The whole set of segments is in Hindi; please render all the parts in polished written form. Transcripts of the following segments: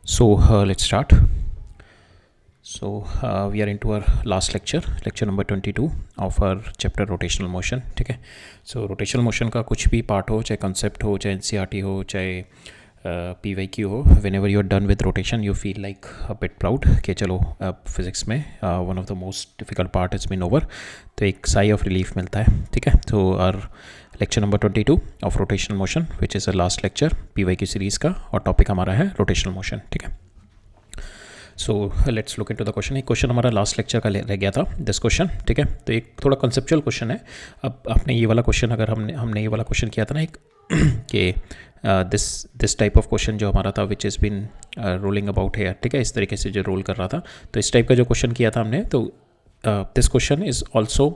Let's start. We are into our last lecture number 22 of our chapter rotational motion. ठीक है. So rotational motion का कुछ भी पार्ट हो, चाहे concept हो, चाहे NCERT हो, चाहे PYQ हो, whenever you are done with rotation you feel like a bit proud कि चलो अब फिज़िक्स में one of the most difficult part has been over, तो एक sigh of relief मिलता है. ठीक है. So our lecture number 22 of rotational motion which is the last lecture PYQ series का, और टॉपिक हमारा है rotational motion. ठीक है. So let's look into the question. एक क्वेश्चन हमारा लास्ट लेक्चर का रह गया था, दिस क्वेश्चन. ठीक है. तो एक थोड़ा कंसेप्चुअल क्वेश्चन है. अब आपने ये वाला क्वेश्चन, अगर हमने ये वाला क्वेश्चन किया था ना एक कि दिस टाइप ऑफ क्वेश्चन जो हमारा था विच इज़ बिन रोलिंग अबाउट है. ठीक है. इस तरीके से जो रोल कर रहा था, तो इस टाइप का जो क्वेश्चन किया था हमने, तो this question is also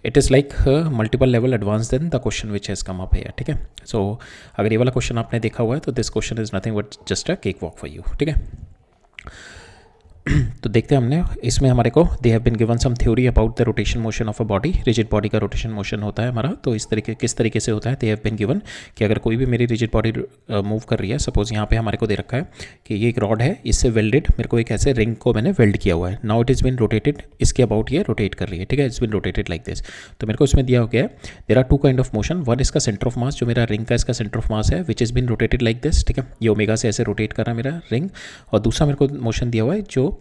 it is like multiple level advance then the question which has come up है. ठीक है. सो अगर ये वाला क्वेश्चन आपने देखा हुआ है तो this question is nothing but just a cake walk for you. ठीक है. तो देखते हैं हमने इसमें हमारे को they have been given some theory about the rotation motion of a body. Rigid body का रोटेशन मोशन होता है हमारा, तो किस तरीके से होता है. दे हैव बिन गिवन कि अगर कोई भी मेरी रिजिड बॉडी मूव कर रही है, सपोज यहाँ पे हमारे को दे रखा है कि ये एक रॉड है, इससे वेल्डेड मेरे को एक ऐसे रिंग को मैंने वेल्ड किया हुआ है. Now it is been rotated, इसके अबाउट ये रोटेट कर रही है. ठीक है. It's been rotated like this. तो मेरे को इसमें दिया हो गया है there are two kind of motion. One इसका सेंटर ऑफ मास, जो मेरा रिंग का इसका सेंटर ऑफ मास है, which is been rotated like this. ठीक है. ये ओमेगा से ऐसे रोटेट कर रहा है मेरा रिंग. और दूसरा मेरे को मोशन दिया हुआ है जो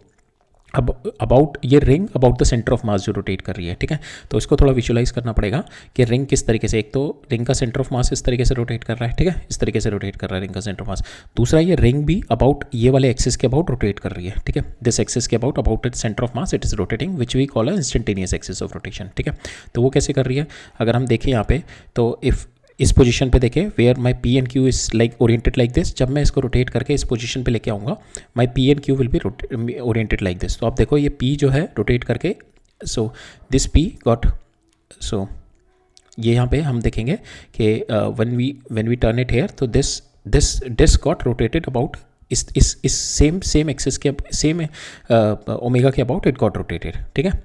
अबाउट ये ring about the centre of mass जो रोटेट कर रही है. ठीक है. तो इसको थोड़ा विजुलाइज करना पड़ेगा कि रिंग किस तरीके से, एक तो रिंग का सेंटर ऑफ मास इस तरीके से रोटेट कर रहा है. ठीक है. इस तरीके से रोटेट कर रहा है रिंग का सेंटर ऑफ मास. दूसरा ये रिंग भी अबाउट ये वाले एक्सिस के अबाउट रोटेट कर रही है. ठीक है. दिस एक्सिस के about it centre of mass it is rotating which we call a instantaneous axis of rotation. ठीक है. तो वो कैसे कर रही है, अगर हम देखें यहाँ पे, तो इफ़ इस पोजीशन पे देखें where my P and Q is like oriented like this, जब मैं इसको रोटेट करके इस पोजीशन पे लेके आऊँगा my P and Q will be oriented like this. तो आप देखो ये पी जो है रोटेट करके, so this P got, so ये यहाँ पे हम देखेंगे कि when we turn it here, तो this disc got rotated about इस सेम एक्सिस के सेम ओमेगा के अबाउट इट गॉट रोटेटेड. ठीक है.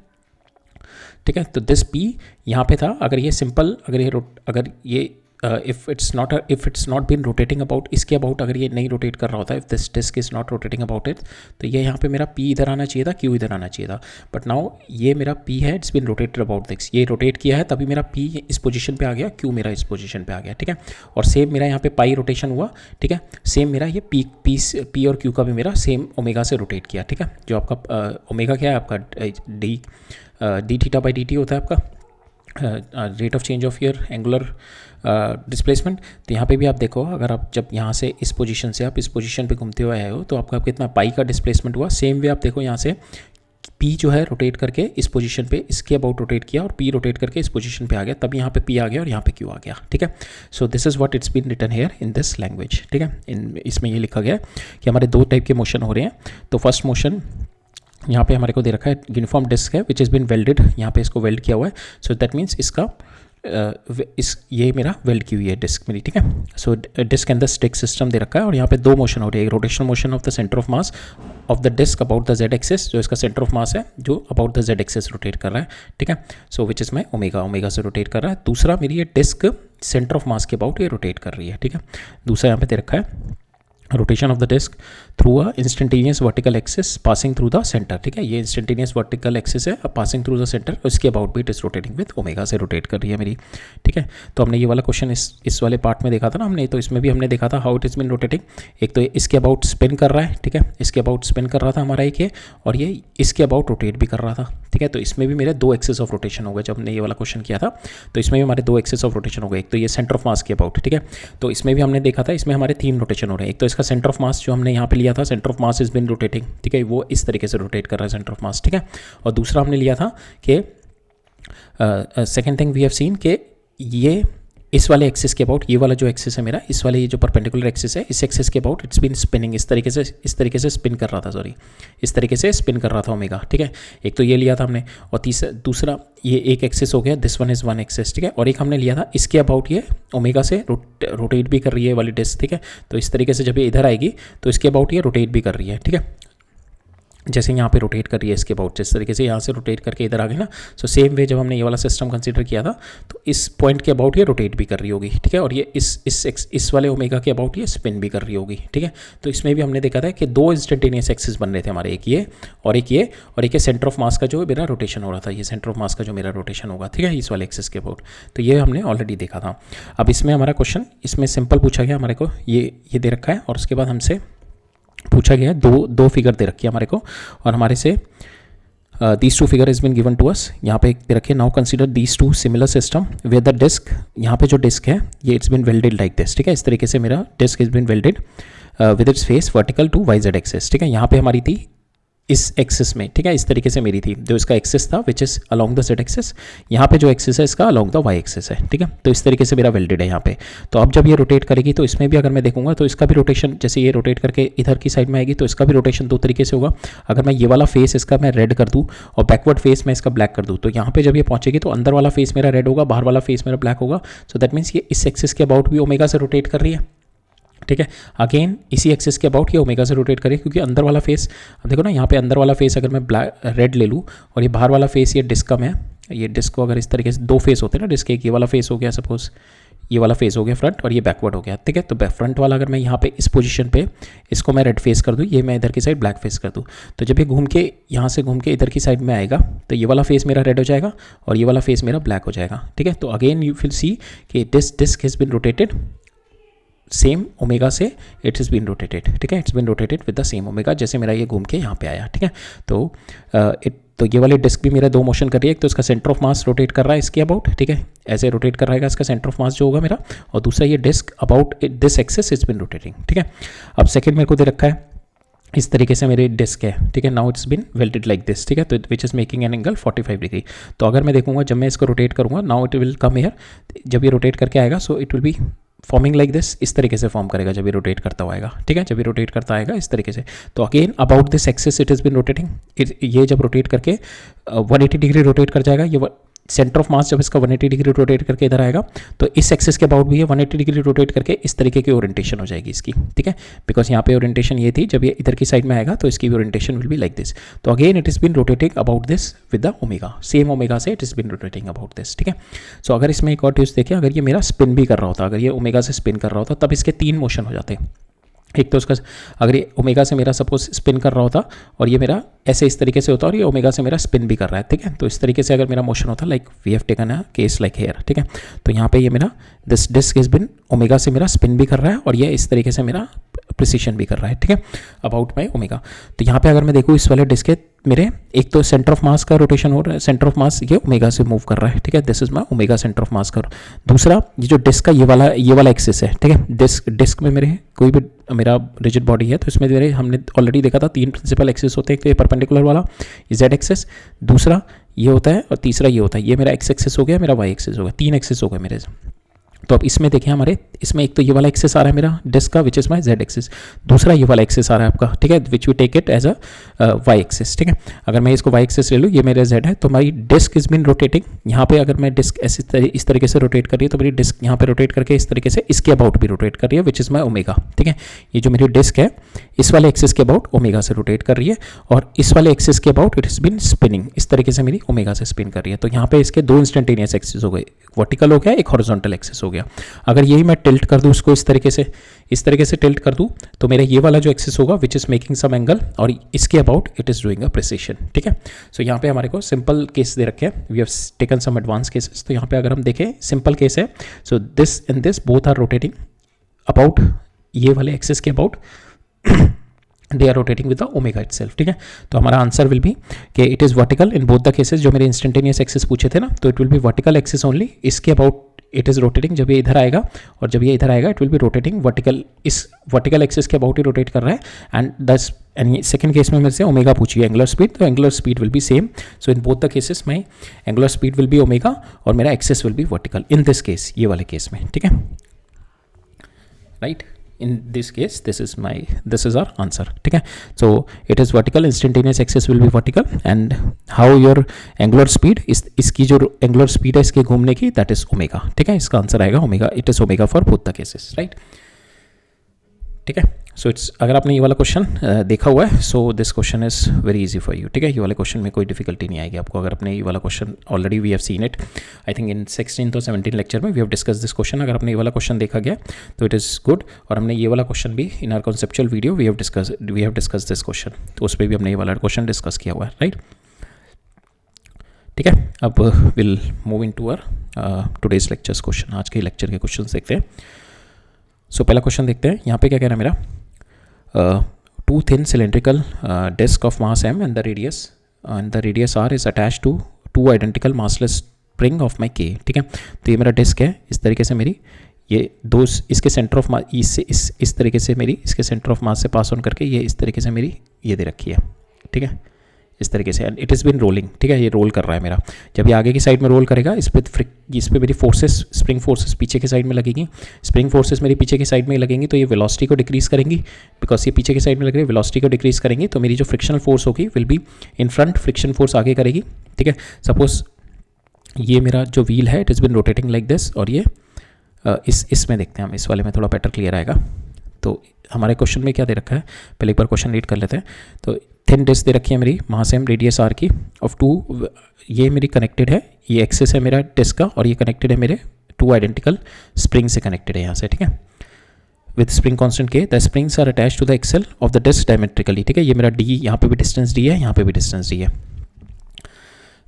ठीक है. तो दिस पी यहाँ पे था. अगर ये सिंपल, अगर ये if it's not been rotating about इसके अबाउट, अगर ये नहीं रोटेट कर रहा होता, if this disk is not rotating about it, तो ये यहाँ पे मेरा पी इधर आना चाहिए था, क्यू इधर आना चाहिए था. बट नाउ ये मेरा पी है, it's been rotated about this, ये रोटेट किया है, तभी मेरा पी इस पोजीशन पे आ गया, क्यू मेरा इस पोजीशन पे आ गया. ठीक है. और सेम मेरा यहाँ पे पाई रोटेशन हुआ. ठीक है. सेम मेरा ये पी और क्यू का भी मेरा सेम ओमेगा से रोटेट किया. ठीक है. जो आपका ओमेगा क्या है, आपका D theta by D T होता है आपका rate of change of your angular displacement. तो यहाँ पे भी आप देखो, अगर आप जब यहाँ से इस पोजीशन से आप इस पोजीशन पे घूमते हुए आए हो, तो आपका कितना पाई का डिस्प्लेसमेंट हुआ. सेम वे आप देखो यहाँ से पी जो है रोटेट करके इस पोजीशन पे इसके अबाउट रोटेट किया, और पी रोटेट करके इस पोजीशन पे आ गया, तब यहाँ पे पी आ गया और यहाँ पे क्यू आ गया. ठीक है. So this is what it's been written here in this language. ठीक है. इसमें ये लिखा गया है कि हमारे दो टाइप के मोशन हो रहे हैं. तो फर्स्ट मोशन यहाँ पे हमारे को दे रखा है यूनिफॉर्म डिस्क है विच इज़ बिन वेल्डेड, यहाँ पे इसको वेल्ड किया हुआ है. सो दैट मीन्स इसका ये मेरा वेल्ड की हुई है डिस्क मेरी. ठीक है. So disc and the stick system दे रखा है, और यहाँ पे दो मोशन हो रही है. एक rotational motion of the centre of mass of the disk about the Z axis, जो इसका सेंटर ऑफ मास है जो about the Z axis rotate कर रहा है. ठीक है. So which is my omega से रोटेट कर रहा है. दूसरा मेरी ये डिस्क सेंटर ऑफ मास के अबाउट ये रोटेट कर रही है. ठीक है. दूसरा यहाँ पे दे रखा है rotation of the disk through a instantaneous vertical axis passing through the centre. ठीक है. ये इंस्टेंटेनियस वर्टिकल एक्सिस है पासिंग थ्रू द सेंटर, इसके अबाउट भी it is rotating with omega से रोटेट कर रही है मेरी. ठीक है. तो हमने ये वाला क्वेश्चन इस वाले पार्ट में देखा था ना हमने, तो इसमें भी हमने देखा था how it is been rotating. एक तो इसके अबाउट स्पिन कर रहा है. ठीक है. इसके अबाउट स्पिन कर रहा था हमारा एक ये, और ये इसके अबाउट रोटेट भी कर रहा था. ठीक है. तो इसमें भी मेरे दो एक्सिस ऑफ रोटेशन हो गए. जब हमने ये वाला क्वेश्चन किया था तो इसमें भी हमारे दो एक्सिस ऑफ रोटेशन हो गए. एक तो ये सेंटर ऑफ मास के अबाउट. ठीक है. तो इसमें भी हमने देखा था, इसमें हमारे तीन रोटेशन हो रहे हैं. एक तो इसका सेंटर ऑफ मास जो हमने यहाँ पे लिया था, centre of mass is been rotating. ठीक है. वो इस तरीके से रोटेट कर रहा है सेंटर ऑफ मास. ठीक है. और दूसरा हमने लिया था कि second thing we have seen कि ये इस वाले एक्सिस के अबाउट, ये वाला जो एक्सिस है मेरा, इस वाले ये जो परपेंडिकुलर एक्सिस है, इस एक्सिस के अबाउट इट्स बीन स्पिनिंग, इस तरीके से स्पिन कर रहा था, सॉरी इस तरीके से स्पिन कर रहा था ओमेगा. ठीक है. एक तो ये लिया था हमने, और दूसरा ये एक एक्सिस हो गया, this one is one axis. ठीक है. और एक हमने लिया था इसके अबाउट ये ओमेगा से रोटेट भी कर रही है वाली डिस्क. ठीक है. तो इस तरीके से जब ये इधर आएगी तो इसके अबाउट ये रोटेट भी कर रही है. ठीक है. जैसे यहाँ पे रोटेट कर रही है इसके अबाउट, जिस तरीके से यहाँ से रोटेट करके इधर आ गई ना, सो सेम वे जब हमने ये वाला सिस्टम कंसीडर किया था तो इस पॉइंट के अबाउट ये रोटेट भी कर रही होगी, ठीक है, और ये इस वाले ओमेगा के अबाउट ये स्पिन भी कर रही होगी, ठीक है। तो इसमें भी हमने देखा था कि दो इंस्टेंटेनियस एक्सिस बन रहे थे हमारे, एक ये और एक ये, और एक ये सेंटर ऑफ मास का जो मेरा रोटेशन हो रहा था, ये सेंटर ऑफ मास का जो मेरा रोटेशन होगा, ठीक है, इस वाले एक्सिस के अबाउट। तो ये हमने ऑलरेडी देखा था। अब इसमें हमारा क्वेश्चन इसमें सिंपल पूछा गया हमारे को, ये दे रखा है और उसके बाद हमसे पूछा गया है, दो फिगर दे रखी है हमारे को, और हमारे से these two figure is been given to us. यहाँ पे एक दे रखे, now consider these two similar system where the disk, यहाँ पे जो डिस्क है ये it's been welded like this, ठीक है, इस तरीके से मेरा disk is been welded with its face vertical to Y Z axis, ठीक है। यहाँ पे हमारी थी इस एक्सिस में, ठीक है, इस तरीके से मेरी थी, जो इसका एक्सिस था which is along the Z axis, यहाँ पे जो एक्सिस है इसका अलोंग द वाई एक्सिस है, ठीक है। तो इस तरीके से मेरा वेल्डेड है यहाँ पे। तो अब जब ये रोटेट करेगी तो इसमें भी अगर मैं देखूंगा तो इसका भी रोटेशन, जैसे ये रोटेट करके इधर की साइड में आएगी तो इसका भी रोटेशन दो तरीके से होगा। अगर मैं ये वाला फेस इसका मैं रेड कर दूँ और बैकवर्ड फेस मैं इसका ब्लैक कर दूँ, तो यहाँ पे जब ये पहुंचेगी तो अंदर वाला फेस मेरा रेड होगा, बाहर वाला फेस मेरा ब्लैक होगा। सो दैट मीन्स ये इस एक्सिस के अबाउट भी ओमेगा से रोटेट कर रही है, ठीक है। अगेन इसी एक्सिस के अबाउट ये ओमेगा से रोटेट करे, क्योंकि अंदर वाला फेस, अब देखो ना यहाँ पे अंदर वाला फेस अगर मैं ब्लैक रेड ले लूँ और ये बाहर वाला फेस ये डिस्क का मैं, ये डिस्क को अगर इस तरीके से, दो फेस होते हैं ना डिस्क, एक ये वाला फेस हो गया सपोज, ये वाला फेस हो गया फ्रंट और ये बैकवर्ड हो गया, ठीक है। तो फ्रंट वाला अगर मैं यहाँ पे इस पोजीशन पे इसको मैं रेड फेस कर दूँ, ये मैं इधर की साइड ब्लैक फेस कर दूँ, तो जब ये घूम के यहाँ से घूम के इधर की साइड में आएगा तो ये वाला फेस मेरा रेड हो जाएगा और ये वाला फेस मेरा ब्लैक हो जाएगा, ठीक है। तो अगेन यू विल सी कि this disk has been rotated same omega से, इट इज़ बीन रोटेटेड, ठीक है, it's been rotated with the same omega, जैसे मेरा ये घूम के यहाँ पे आया, ठीक है। तो ये वाली डिस्क भी मेरा दो मोशन कर रही है, एक तो इसका सेंटर ऑफ मास रोटेट कर रहा है इसके अबाउट, ठीक है, ऐसे रोटेट कर रहेगा इसका सेंटर ऑफ मास जो होगा मेरा, और दूसरा ये disk about this axis is been rotating, ठीक है। अब सेकेंड मेरे को दे रखा है इस तरीके से मेरी डिस्क है, ठीक है, now it's been welded like this, ठीक है, तो विच is making an angle 45 degree. तो अगर मैं देखूंगा जब मैं इसको रोटेट करूंगा, now it will come here, जब ये रोटेट करके आएगा so it will be forming like this, इस तरीके से फॉर्म करेगा जब ये रोटेट करता हुआ आएगा, ठीक है, जब ये रोटेट करता आएगा इस तरीके से। तो again about this axis it is been rotating, ये जब रोटेट करके 180 डिग्री रोटेट कर जाएगा, ये सेंटर ऑफ मास जब इसका 180 डिग्री रोटेट करके इधर आएगा तो इस एक्सिस के अबाउट भी ये 180 डिग्री रोटेट करके इस तरीके की ओरिएंटेशन हो जाएगी इसकी, ठीक है, बिकॉज यहाँ पे ओरिएंटेशन ये थी, जब ये इधर की साइड में आएगा तो इसकी भी orientation will be like this. तो again it is been rotating about this with the omega, same omega से it is been rotating about this, ठीक है। सो अगर इसमें एक और ट्विस्ट देखें, अगर ये मेरा स्पिन भी कर रहा होता, अगर ये ओमेगा से स्पिन कर रहा होता तब इसके तीन मोशन हो जाते। एक तो उसका, अगर ये ओमेगा से मेरा सपोज स्पिन कर रहा होता और ये मेरा ऐसे इस तरीके से होता और ये ओमेगा से मेरा स्पिन भी कर रहा है, ठीक है, तो इस तरीके से अगर मेरा मोशन होता, like we have taken a case like here, ठीक है। तो यहाँ पे ये मेरा this disk is been omega से मेरा स्पिन भी कर रहा है और ये इस तरीके से मेरा प्रिसिशन भी कर रहा है, ठीक है, अबाउट माई ओमेगा। तो यहाँ पे अगर मैं देखूँ इस वाले डिस्क के मेरे, एक तो सेंटर ऑफ मास का रोटेशन हो रहा है, सेंटर ऑफ मास ये ओमेगा से मूव कर रहा है, ठीक है, this is my omega centre of मास का। दूसरा ये जो डिस्क का ये वाला एक्सिस है, ठीक है, डिस्क में मेरे कोई भी मेरा रिजिड बॉडी है तो इसमें मेरे हमने ऑलरेडी देखा था तीन प्रिंसिपल एक्सिस होते हैं, एक तो ये परपेंडिकुलर वाला ये जेड एक्सिस, दूसरा ये होता है और तीसरा ये होता है, ये मेरा एक्स एक्सिस हो गया, मेरा वाई एक्सिस हो गया, तीन एक्सिस हो गए मेरे। तो अब इसमें देखें हमारे, इसमें एक तो ये वाला एक्सिस आ रहा है मेरा डिस्क का विच इज़ माई जेड एक्सिस, दूसरा ये वाला एक्सिस आ रहा है आपका, ठीक है, which we take it as a Y axis, ठीक है। अगर मैं इसको वाई एक्सिस ले लूँ, ये मेरा जेड है, तो हमारी डिस्क इज बिन रोटेटिंग, यहाँ पे अगर मैं डिस्क ऐसे इस तरीके से रोटेट कर रही है तो मेरी डिस्क यहाँ पे रोटेट करके इस तरीके से इसके अबाउट भी रोटेट कर रही है विच इज़ माई ओमेगा, ठीक है। ये जो मेरी डिस्क है इस वाले एक्सिस के अबाउट ओमेगा से रोटेट कर रही है और इस वाले एक्सिस के about it is been spinning, इस तरीके से मेरी ओमेगा से स्पिन कर रही है। तो यहाँ पे इसके दो इंस्टेंटेनियस एक्सिस हो गए, वर्टिकल हो गया, एक हॉरिजॉन्टल एक्सिस हो गया। अगर यही मैं टिल्ट कर दूँ इसको इस तरीके से टिल्ट कर दूँ तो मेरा ये वाला जो एक्सिस होगा which is making some angle और इसके about it is doing a precession, ठीक है। सो यहाँ पे हमारे को सिंपल केस दे रखे हैं, we have taken some advance cases. तो यहाँ पे अगर हम देखें सिंपल केस है, so this and this both are rotating about ये वाले एक्सिस के about they are rotating with the omega itself, ठीक है। तो हमारा आंसर विल बी कि it is vertical in both the cases. जो मेरे इंस्टेंटेनियस एक्सिस पूछे थे ना, तो it will be vertical axis only, इसके अबाउट इट इज़ रोटेटिंग, जब ये इधर आएगा और जब ये इधर आएगा it will be rotating vertical, इस वर्टिकल एक्सिस के अबाउट ही रोटेट कर रहा है। एंड सेकंड केस में मेरे से ओमेगा पूछिए एंगुलर स्पीड, तो angular speed will be same. So in both the cases my angular speed will be omega और मेरा axis will be vertical in this case, ये वाले केस में, ठीक है, right. In this case, this is our answer, ठीक है। So it is vertical, instantaneous axis will be vertical, and how your angular speed is, इसकी जो angular speed है इसके घूमने की, that is omega, ठीक है। इसका आंसर आएगा omega, it is omega for both the cases, right, ठीक है। सो इट्स, अगर आपने ये वाला क्वेश्चन देखा हुआ है, so this question is very easy for you, ठीक है। ये वाले क्वेश्चन में कोई डिफिकल्टी नहीं आएगी आपको, अगर आपने ये वाला question already we have seen it, I think in 16 तो 17 लेक्चर में we have discuss this question. अगर आपने ये वाला क्वेश्चन देखा गया तो इट इज़ गुड, और हमने ये वाला क्वेश्चन भी in our conceptual video we have discuss this question, तो उस पर भी हमने ये वाला क्वेश्चन डिस्कस किया हुआ है, राइट। ठीक है, अब will move into our today's lecture's question, आज के लेक्चर के क्वेश्चन देखते हैं। सो पहला क्वेश्चन देखते हैं, यहाँ पे क्या कह रहा है मेरा, two thin cylindrical disc of mass m and the radius r is attached to two identical massless spring of my k, ठीक है। तो ये मेरा डिस्क है, इस तरीके से मेरी ये दो, इसके सेंटर ऑफ मास इससे इस तरीके से मेरी इसके सेंटर ऑफ मास से पास ऑन करके ये इस तरीके से मेरी ये दे रखी है, ठीक है, इस तरीके से, and it is bin rolling, ठीक है। ये रोल कर रहा है मेरा, जब ये आगे की साइड में रोल करेगा, इस पर मेरी फोर्सेस, स्प्रिंग फोर्सेस पीछे की साइड में लगेगी, स्प्रिंग फोर्सेस मेरी पीछे की साइड में लगेंगी, तो ये वेलोसिटी को डिक्रीज करेंगी, बिकॉज ये पीछे की साइड में लग रही है, वेलोसिटी को डिक्रीज करेंगी, तो मेरी जो फ्रिक्शनल फोर्स होगी will be in front, friction force आगे करेगी, ठीक है। सपोज ये मेरा जो व्हील है it is been rotating like this, और ये इसमें देखते हैं हम, इस वाले में थोड़ा बेटर क्लियर आएगा। तो हमारे क्वेश्चन में क्या दे रखा है, पहले एक बार क्वेश्चन रीड कर लेते हैं। तो थिन डिस्क दे रखी है मेरी, मास m रेडियस r की, ऑफ टू, ये मेरी कनेक्टेड है, ये एक्सेस है मेरा डिस्क का, और ये कनेक्टेड है मेरे टू आइडेंटिकल स्प्रिंग से कनेक्टेड है यहाँ से, ठीक है, with spring constant k, the springs are attach to the axle of the disk diametrically, ठीक है। ये मेरा d, यहाँ पे भी डिस्टेंस d है, यहाँ पे भी डिस्टेंस d है।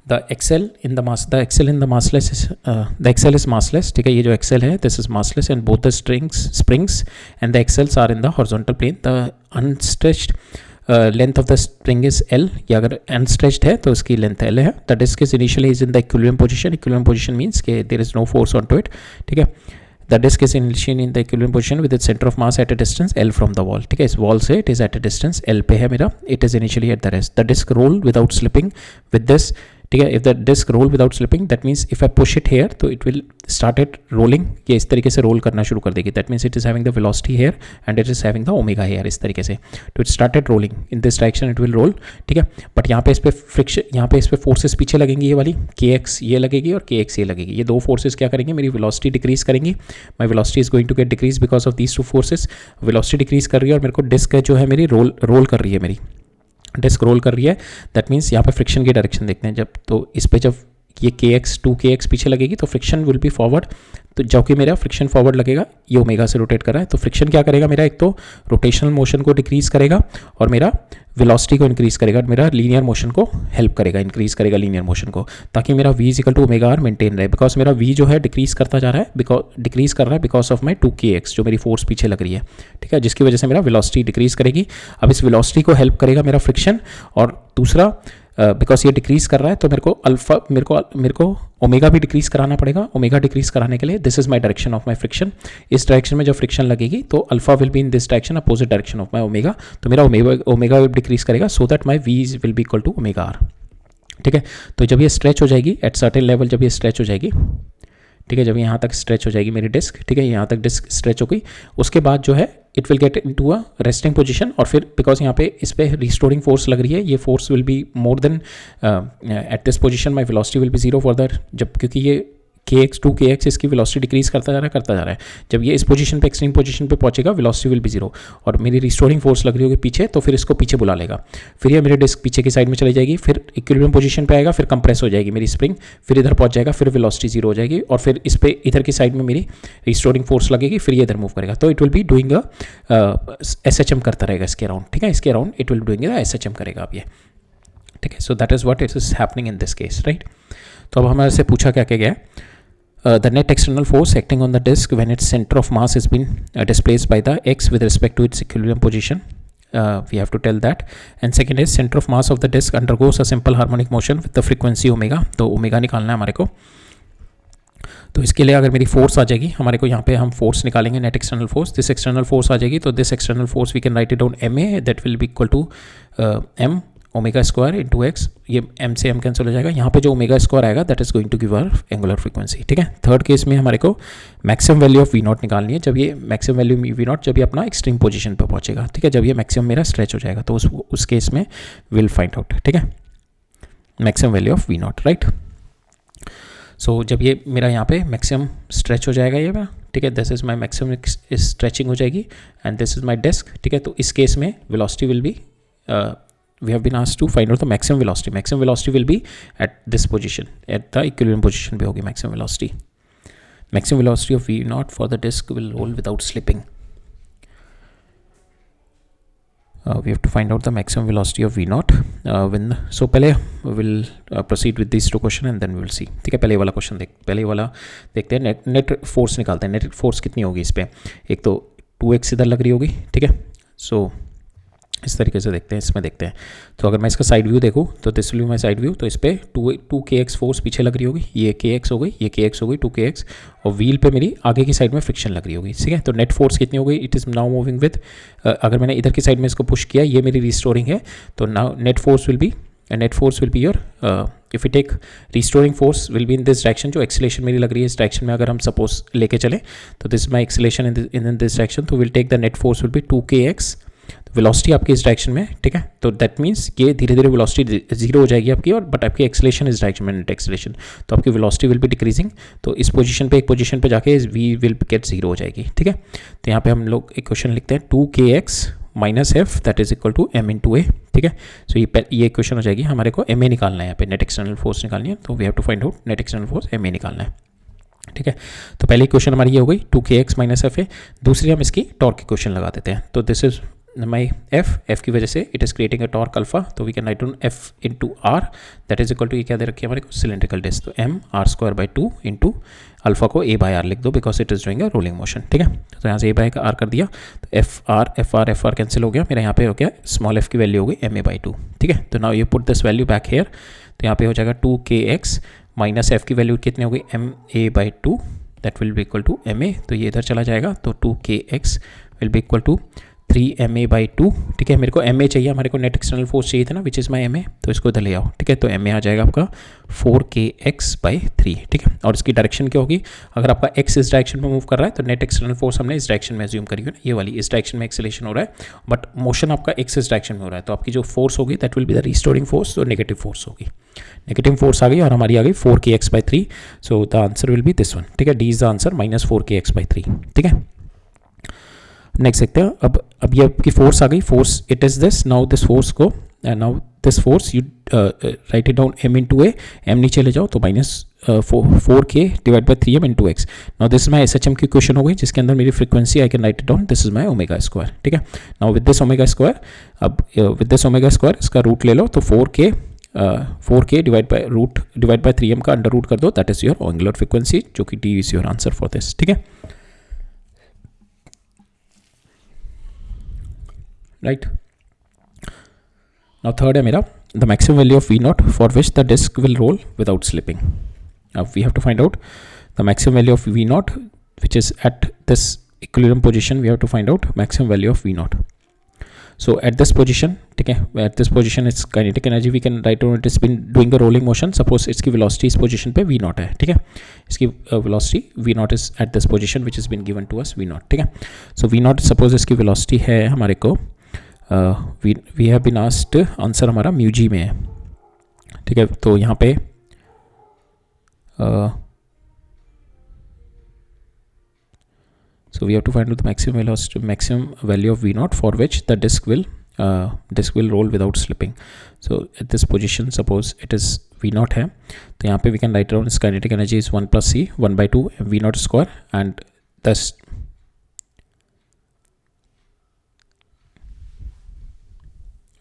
The axle in the massless is massless, ठीक है, ये जो axle है this is massless, and both the springs and the axles are in the horizontal plane. The unstretched length of the spring is L, ये अगर unstretched है तो उसकी length L है। The disc is initially in the equilibrium position, equilibrium position means कि there is no force onto it, ठीक है। The disc is initially in the equilibrium position with its center of mass at a distance L from the wall, ठीक है, इस wall से it is at a distance L पे है मेरा, it is initially at the rest. The disc roll without slipping with this, ठीक है, if the disc roll without slipping, that means if I push it here तो it will start it rolling, ये इस तरीके से रोल करना शुरू कर देगी, that means it is having the velocity here and it is having the omega here, इस तरीके से, तो it started rolling in this direction, it will roll, ठीक है। बट यहाँ पे इस पर फ्रिक्शन, यहाँ पे इस पर फोर्सेस पीछे लगेंगी, ये वाली kx ये लगेगी और kx ये लगेगी, ये दो फोर्सेस क्या करेंगे, मेरी वेलोसिटी डिक्रीज करेंगी, my velocity is going to get decrease because of these two forces, velocity decrease कर रही है और मेरे को डिस्क जो है मेरी रोल कर रही है, मेरी डिस्क रोल कर रही है, दैट मीन्स यहाँ पे फ्रिक्शन की डायरेक्शन देखते हैं, जब तो इस पे जब ये kx पीछे लगेगी तो फ्रिक्शन विल बी फॉरवर्ड, तो जब कि मेरा फ्रिक्शन फॉरवर्ड लगेगा, ये ओमेगा से रोटेट कर रहा है, तो फ्रिक्शन क्या करेगा मेरा, एक तो रोटेशनल मोशन को डिक्रीज करेगा और मेरा वेलोसिटी को इंक्रीज करेगा, मेरा लीनियर मोशन को हेल्प करेगा, इंक्रीज करेगा लीनियर मोशन को, ताकि मेरा v equal to omega R maintain रहे, बिकॉज मेरा v जो है डिक्रीज करता जा रहा है, डिक्रीज कर रहा है बिकॉज ऑफ माई 2kx, जो मेरी फोर्स पीछे लग रही है, ठीक है, जिसकी वजह से मेरा वेलोसिटी डिक्रीज करेगी। अब इस वेलोसिटी को हेल्प करेगा मेरा फ्रिक्शन, और दूसरा बिकॉज ये डिक्रीज कर रहा है तो मेरे को ओमेगा भी डिक्रीज कराना पड़ेगा, ओमेगा डिक्रीज कराने के लिए this is my direction of my friction, इस डायरेक्शन में जब फ्रिक्शन लगेगी तो alpha will be in this direction opposite direction of my omega, तो मेरा ओमेगा डिक्रीज करेगा so that my V will be equal to omega R, ठीक है। तो जब ये स्ट्रेच हो जाएगी एट सर्टेन लेवल, जब ये स्ट्रेच हो जाएगी, ठीक है, जब यहाँ तक स्ट्रेच हो जाएगी मेरी डिस्क, ठीक है, यहाँ तक डिस्क स्ट्रेच हो गई, उसके बाद जो है it will get into a resting position, और फिर बिकॉज यहाँ पे इस पे रिस्टोरिंग फोर्स लग रही है, ये force will be more than at this position my velocity will B zero for that, जब क्योंकि ये kx इसकी वेलोसिटी डिक्रीज करता जा रहा है, जब ये इस पोजीशन पे एक्सट्रीम पोजीशन पे पहुंचेगा वेलोसिटी विल बी जीरो, और मेरी रिस्टोरिंग फोर्स लग रही होगी पीछे, तो फिर इसको पीछे बुला लेगा, फिर ये मेरी डिस्क पीछे की साइड में चली जाएगी, फिर इक्विलिब्रियम पोजीशन पे आएगा, फिर कंप्रेस हो जाएगी मेरी स्प्रिंग, फिर इधर पहुंच जाएगा, फिर वेलोसिटी जीरो हो जाएगी, और फिर इस पे इधर की साइड में मेरी रिस्टोरिंग फोर्स लगेगी, फिर ये इधर मूव करेगा, तो it will be doing SHM करता रहेगा इसके अराउंड, ठीक है, इसके around it will doing SHM करेगा अब ये, ठीक है। So that is what it is happening in this case, right. तो अब हमारे से पूछा क्या गया है, the net external force acting on the disk when its center of mass has been displaced by the x with respect to its equilibrium position, we have to tell that, and second is center of mass of the disk undergoes a simple harmonic motion with the frequency omega, तो ओमेगा निकालना है हमारे को। तो इसके लिए अगर मेरी फोर्स आ जाएगी हमारे को, यहाँ पे हम फोर्स निकालेंगे, net external force, this external force आ जाएगी, तो this external force we can write it down ma, that will be equal to m omega square into X, ये m से m कैंसिल हो जाएगा, यहाँ पे जो ओमेगा स्क्वायर आएगा that is going to give our angular frequency, ठीक है। थर्ड केस में हमारे को maximum value of V naught निकालनी है, जब ये मैक्सिमम वैल्यू वी नॉट जब ये अपना एक्सट्रीम पोजीशन पे पहुंचेगा, ठीक है, जब ये मैक्सिमम मेरा स्ट्रेच हो जाएगा, तो उस केस में विल फाइंड आउट, ठीक है, maximum value of V naught, right. So जब ये मेरा यहाँ पे मैक्सिमम स्ट्रेच हो जाएगा ये मेरा, ठीक है, this is my maximum stretching हो जाएगी and this is my disk, ठीक है। तो इस केस में velocity will be, we have been asked to find out the maximum velocity. Maximum velocity will be at this position, at the equilibrium position पे होगी maximum velocity. Maximum velocity of v naught for the disk will roll without slipping. We have to find out the maximum velocity of v naught when, so पहले we'll proceed with these two question and then we will see, ठीक है। पहले वाला क्वेश्चन पहले वाला देखते हैं, नेट फोर्स निकालते हैं। नेट फोर्स कितनी होगी इस पर, एक तो 2x इधर लग रही होगी, ठीक है। सो इस तरीके से देखते हैं, इसमें देखते हैं। तो अगर मैं इसका साइड व्यू देखूँ तो this will be my side view, तो इस पर 2kx फोर्स पीछे लग रही होगी, ये kx हो गई, ये kx हो गई 2kx, और व्हील पे मेरी आगे की साइड में फ्रिक्शन लग रही होगी, ठीक है। तो नेट फोर्स कितनी हो गई, it is now moving with, अगर मैंने इधर की साइड में इसको पुश किया, ये मेरी रिस्टोरिंग है, तो now net force will be your, if you take restoring force will be in this direction. जो एक्सेलेरेशन मेरी लग रही है इस डायरेक्शन में, अगर हम सपोज लेके चलें तो this my acceleration in this direction, तो will take the net force will be 2kx। Velocity आपकी इस डायरेक्शन में, ठीक है। तो दैट मीन्स ये धीरे धीरे वेलोसिटी जीरो हो जाएगी आपकी, और बट आपकी एक्सेलेरेशन इस डायरेक्शन में, नेट एक्सेलेरेशन, तो आपकी वेलोसिटी विल बी डिक्रीजिंग। तो इस पोजीशन पे, एक पोजीशन पे जाके वी विल गेट जीरो हो जाएगी, ठीक है। तो यहाँ पे हम लोग एक क्वेश्चन लिखते हैं 2kx minus F that is equal to m into A, ठीक है। सो ये क्वेश्चन हो जाएगी, हमारे को ma निकालना है, यहाँ पे नेट एक्सटर्नल फोर्स निकालनी है, तो we have to find out net external force ma निकालना है, ठीक है। तो पहली क्वेश्चन हमारी ये हो गई 2kx माइनस एफ है। दूसरी हम इसकी टॉर्क की क्वेश्चन लगा देते हैं। तो दिस इज माई एफ की वजह से it is creating a torque alpha, तो we can write down F into R that is equal to, ये क्या दे रखी है हमारे को, सिलेंड्रिकल डिस्क, तो M R square by 2 into alpha को ए बाई आर लिख दो because it is doing a rolling motion, ठीक है। तो यहाँ से ए बाई आर कर दिया, तो एफ आर कैंसिल हो गया, मेरा यहाँ पे हो गया स्मॉल एफ की वैल्यू हो गई एम ए बाई 2, ठीक है। तो now you put this value back here, तो यहाँ पे हो जाएगा 2kx माइनस एफ की वैल्यू कितनी हो गई M A by 2 that will be equal to M A, तो ये इधर चला जाएगा, तो 2kx will be equal to 3ma by 2, ठीक है। मेरे को ma चाहिए, हमारे को नेट एक्सटर्नल फोर्स चाहिए था ना, विच इज़ माई ma, तो इसको इधर ले आओ, ठीक है। तो ma आ जाएगा आपका 4kx बाई 3, ठीक है। और इसकी डायरेक्शन क्या होगी, अगर आपका x इस डायरेक्शन में मूव कर रहा है तो नेट एक्सटर्नल फोर्स हमने इस डायरेक्शन में एज्यूम करी है ना, ये वाली इस डायरेक्शन में एक्सेलेरेशन हो रहा है, बट मोशन आपका x इस डायरेक्शन में हो रहा है, तो आपकी जो फोर्स होगी that will be the restoring force, तो नेगेटिव फोर्स होगी, नेगेटिव फोर्स आ गई, और हमारी आ गई 4kx by 3, so the answer will B this one, ठीक है। D is the answer minus 4kx by 3, ठीक है। नेक्स्ट देखते हैं, अब ये आपकी फोर्स आ गई, force it is this, now this force को, now this force you write it down m into A, M नीचे ले जाओ तो minus 4k divide by 3m into X. Now this is my SHM की क्वेश्चन हो गई, जिसके अंदर मेरी frequency I can write it down, this is my omega square, ठीक है। Now with this omega square, अब विद दिस ओमेगा स्क्वायर इसका रूट ले लो, तो 4k डिवाइड बाई 3m का अंडर रूट कर दो, that is your angular frequency, जो कि D is your answer for this, ठीक है। राइट, नाउ थर्ड है मेरा the maximum value of V naught for which the disc will roll without slipping. अब we have to find out the maximum value of V naught which is at this equilibrium position, we have to find out maximum value of V naught. So at this position, ठीक है, at this position it's kinetic energy, we can write down it is been doing the rolling motion, suppose इसकी वेलोसिटी इस पोजिशन पे वी नॉट है, ठीक है। इसकी velocity V not is at this position which is been given to us V not, ठीक है। सो वी नॉट सपोज इसकी वेलोसिटी है हमारे को, we have been asked, answer हमारा म्यू जी में है, ठीक है। तो यहाँ पे so we have to find out the maximum velocity, maximum value of v naught for which the disk will roll without slipping. So at this position, suppose it is v naught है, तो यहाँ पे we can write down its kinetic energy is 1 plus c 1 by 2 v naught square, and thus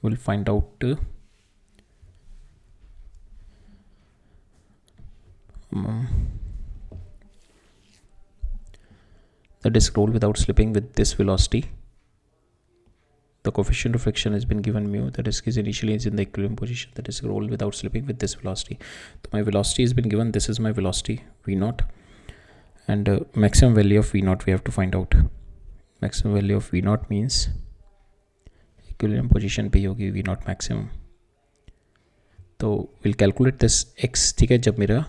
we'll find out the disk roll without slipping with this velocity. The coefficient of friction has been given mu. The disk is initially in the equilibrium position. The disk roll without slipping with this velocity. So my velocity has been given. This is my velocity v naught, and maximum value of v naught we have to find out. Maximum value of v naught means equilibrium position पे होगी v naught maximum. तो we'll calculate this x, ठीक है। जब मेरा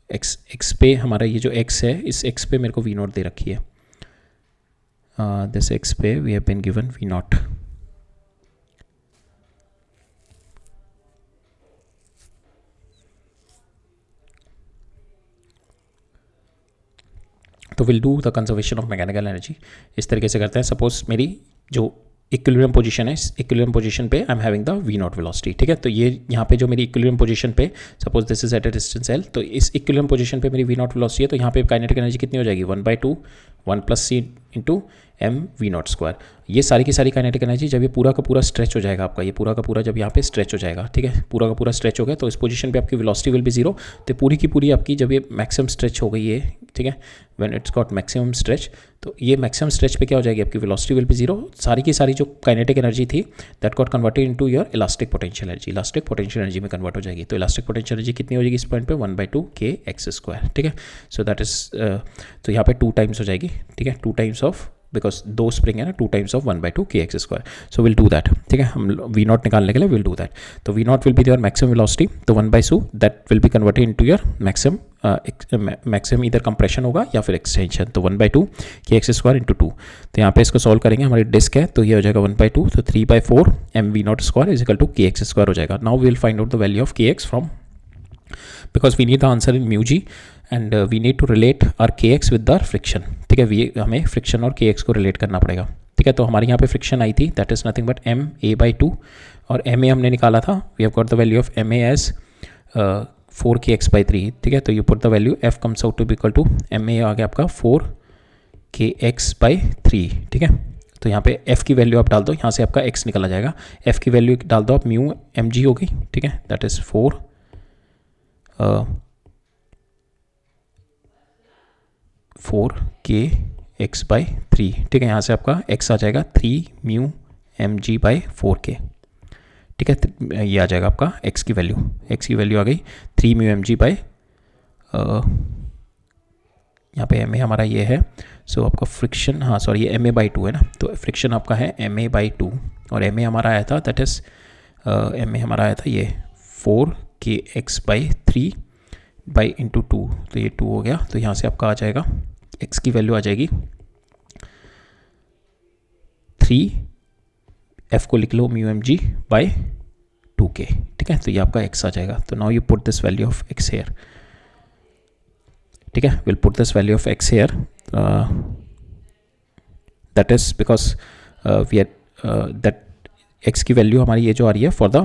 x पे हमारा ये जो x है, इस x पे मेरे को v naught दे रखी है, this x पे we have been given v naught. तो will do the conservation of mechanical energy. इस तरीके से करते हैं। सपोज मेरी जो इक्विलिब्रियम पोजीशन है, इस इक्विलिब्रियम पोजीशन पे I am having the V not velocity, ठीक है। तो ये यहाँ पे जो मेरी इक्विलिब्रियम पोजीशन पे, suppose this is at a distance L, तो इस इक्विलिब्रियम पोजीशन पे मेरी वी नॉट वेलोसिटी है, तो यहाँ पे काइनेटिक एनर्जी कितनी हो जाएगी, 1/2 1 + c into M V not square. ये सारी की सारी काइनेटिक एनर्जी जब ये पूरा का पूरा स्ट्रेच हो जाएगा आपका, ये पूरा का पूरा जब यहाँ पे स्ट्रेच हो जाएगा, ठीक है, पूरा का पूरा स्ट्रेच हो गया, तो इस पोजीशन पे आपकी वेलोसिटी विल बी 0। तो पूरी की पूरी आपकी जब ये मैक्सिमम स्ट्रेच हो गई है, ठीक है, when it's got maximum stretch, तो ये मैक्सिमम स्ट्रेच पे क्या हो जाएगी, आपकी वेलोसिटी विल बी 0। सारी की सारी जो काइनेटिक एनर्जी थी that got converted into your elastic potential energy, elastic potential energy में कन्वर्ट हो जाएगी। तो इलास्टिक पोटेंशियल एनर्जी कितनी हो जाएगी इस पॉइंट पे, 1/2 kx², ठीक है। सो दैट इज, तो यहाँ पे 2 टाइम्स हो जाएगी, ठीक है, 2 टाइम्स ऑफ, बिकॉज 2 स्प्रिंग है ना, 2 times of 1/2 kx²। So will do that, ठीक है, हम वी नॉट निकालने के लिए विल डू दैट। तो V not will be your maximum velocity, तो 1/2 that will be converted into your maximum इधर कंप्रेशन होगा या फिर एक्सटेंशन, तो 1/2 kx² इंटू 2। तो यहाँ पे इसको सॉल्व करेंगे, हमारी डिस्क है तो ये हो जाएगा 1/2, तो 3/4 mv0² is equal to kx² हो जाएगा। Now we will find out the value of kx from, because we need the answer in mu G and we need to relate our kx with the friction, ठीक है, हमें फ्रिक्शन और kx को रिलेट करना पड़ेगा, ठीक है। तो हमारे यहाँ पे फ्रिक्शन आई थी, that is nothing but ma/2, और ma हमने निकाला था, we have got the value of ma as 4kx/3, ठीक है। तो you put the value, f comes out to be equal to ma आ गया आपका 4kx/3, ठीक है। तो यहाँ पे f की वैल्यू आप डाल दो, यहाँ से आपका x निकला जाएगा, f की वैल्यू डाल दो आप, म्यू mg होगी, ठीक है, दैट इज 4kx/3, ठीक है। यहाँ से आपका x आ जाएगा 3 म्यू mg/4k, ठीक है, ये आ जाएगा आपका x की वैल्यू, x की वैल्यू आ गई 3 म्यू mg बाई, यहाँ पे ma हमारा ये है, सो आपका फ्रिक्शन, हाँ सॉरी ये ma/2 है ना, तो फ्रिक्शन आपका है ma/2, और ma हमारा आया था, दैट इज ma हमारा आया था ये 4kx/3 बाई इंटू 2, तो ये 2 हो गया, तो यहाँ से आपका आ जाएगा x की वैल्यू आ जाएगी 3, f को लिख लो म्यू mg/2k, ठीक है। तो ये आपका x आ जाएगा। तो now you put this value of x here, ठीक है, will put this value of x here, that is because we are that x की वैल्यू हमारी ये जो आ रही है फॉर द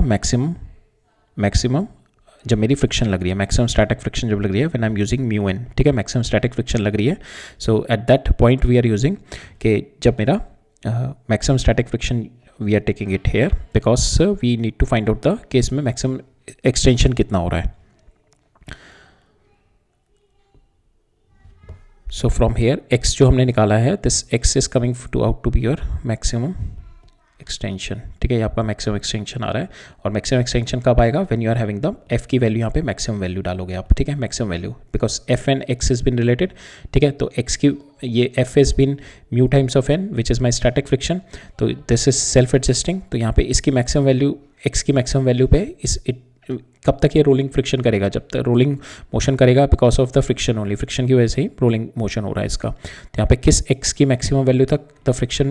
मैक्सिमम जब मेरी फ्रिक्शन लग रही है, मैक्सिमम स्टैटिक फ्रिक्शन जब लग रही है, when I am using mu n, ठीक है, मैक्सिमम स्टैटिक फ्रिक्शन लग रही है, so at that point we are using कि जब मेरा maximum static friction we are taking it here, because we need to find out the case में मैक्सिमम एक्सटेंशन कितना हो रहा है। सो फ्रॉम हेयर x जो हमने निकाला है, this x is coming to out to be your maximum extension, ठीक है, ये आपका मैक्सिमम एक्सटेंशन आ रहा है, और मैक्सिमम एक्सटेंशन कब आएगा, when you are having the f की वैल्यू, यहाँ पे मैक्सिमम वैल्यू डालोगे आप, ठीक है, maximum value, because f and x is been related, ठीक है। तो x की ये f is been mu times of n which is my static friction, तो दिस इज सेल्फ एडजस्टिंग, तो यहाँ पे इसकी मैक्सिमम वैल्यू, x की मैक्सिमम वैल्यू पे कब तक ये रोलिंग फ्रिक्शन करेगा, जब तक रोलिंग मोशन करेगा, because of the friction only, friction की वजह से ही रोलिंग मोशन हो रहा है इसका। तो यहाँ पे किस x की मैक्सिमम वैल्यू तक द फ्रिक्शन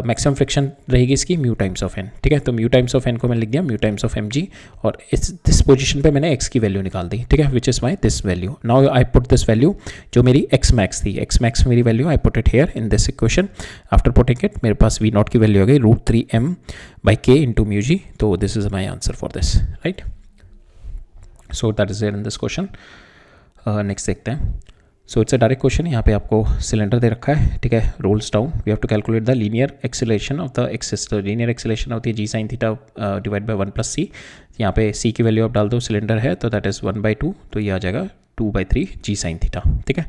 मैक्सिमम फ्रिक्शन रहेगी इसकी, म्यू टाइम्स ऑफ n, ठीक है। तो म्यू टाइम्स ऑफ n को मैंने लिख दिया म्यू टाइम्स ऑफ mg, और दिस पोजीशन पे मैंने x की वैल्यू निकाल दी, ठीक है, which is my this value. Now I put this value जो मेरी x मैक्स थी, x मैक्स मेरी value, I put it here in this equation. After putting it मेरे पास v नॉट की वैल्यू आ गई √3m/k इंटू म्यू जी, तो this is my answer for this, right. So that is there in this question. Next देखते हैं। So it's a direct question, यहाँ पे आपको सिलेंडर दे रखा है, ठीक है, rolls down, we have to calculate the linear acceleration of the axis. तो लीनियर एक्सेलरेशन होती है g sin theta divide by 1 + c, यहाँ पे c की वैल्यू आप डाल दो, सिलेंडर है तो दैट इज़ 1/2, तो ये आ जाएगा 2/3 g sin थीटा, ठीक है।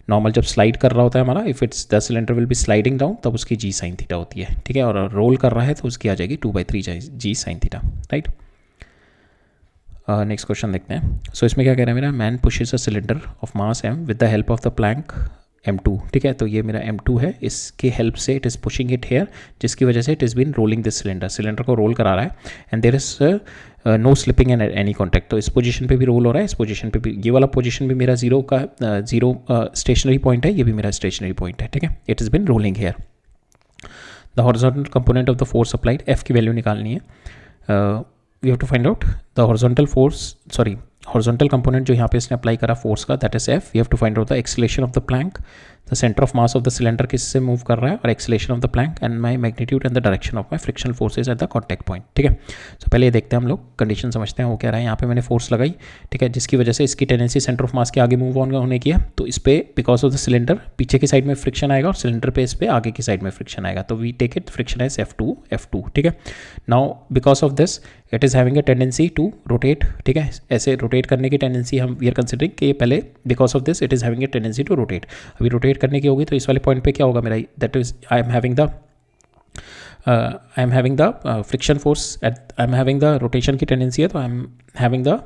नॉर्मल जब स्लाइड कर रहा होता है हमारा, if it's the cylinder will be sliding down, तब उसकी g sin थीटा होती है, ठीक है, और रोल कर रहा है तो उसकी आ जाएगी 2/3 g sin theta, right. Next question देखते हैं। सो इसमें क्या कह रहा है मेरा, man pushes a cylinder of mass m with the help of the Planck m2, ठीक है। तो ये मेरा m2 है, इसके हेल्प से it is pushing it here, जिसकी वजह से it is been rolling this cylinder, cylinder को रोल करा रहा है, and there is no slipping and any contact. तो इस पोजीशन पे भी रोल हो रहा है, इस पोजीशन पे भी, ये वाला पोजीशन भी मेरा जीरो स्टेशनरी पॉइंट है, ये भी मेरा स्टेशनरी पॉइंट है, ठीक है, it is been rolling here. The horizontal component of the force applied, f की वैल्यू निकालनी है, we have to find out the horizontal component जो यहाँ पे इसने अप्लाई करा फोर्स का, that is F. We have to find out the acceleration of the plank, the centre of mass of the cylinder किससे मूव कर रहा है, और acceleration of the Planck and my magnitude and the direction of my frictional forces at the contact point. ठीक है, तो पहले ये देखते हैं हम लोग, कंडीशन समझते हैं वो क्या रहा है। यहाँ पे मैंने फोर्स लगाई, ठीक है, जिसकी वजह से इसकी टेंडेंसी सेंटर ऑफ मास के आगे मूव ऑन होने की है, तो इस पर बिकॉज ऑफ द सिलेंडर पीछे की साइड में फ्रिक्शन आएगा और सिलेंडर पे इस पर आगे की साइड में फ्रिक्शन आएगा, तो we take it friction as F2, ठीक है। Now because of this it is having a tendency to rotate, ठीक है, ऐसे रोटेट करने की टेंडेंसी हम वी आर कंसिडरिंग कि पहले because of this it is having a tendency to rotate. अभी रोटेट करने की होगी तो इस वाले पॉइंट पे क्या होगा मेरा, that is I am having the friction force at, I am having the rotation की टेंडेंसी है, तो आई एम हैविंग द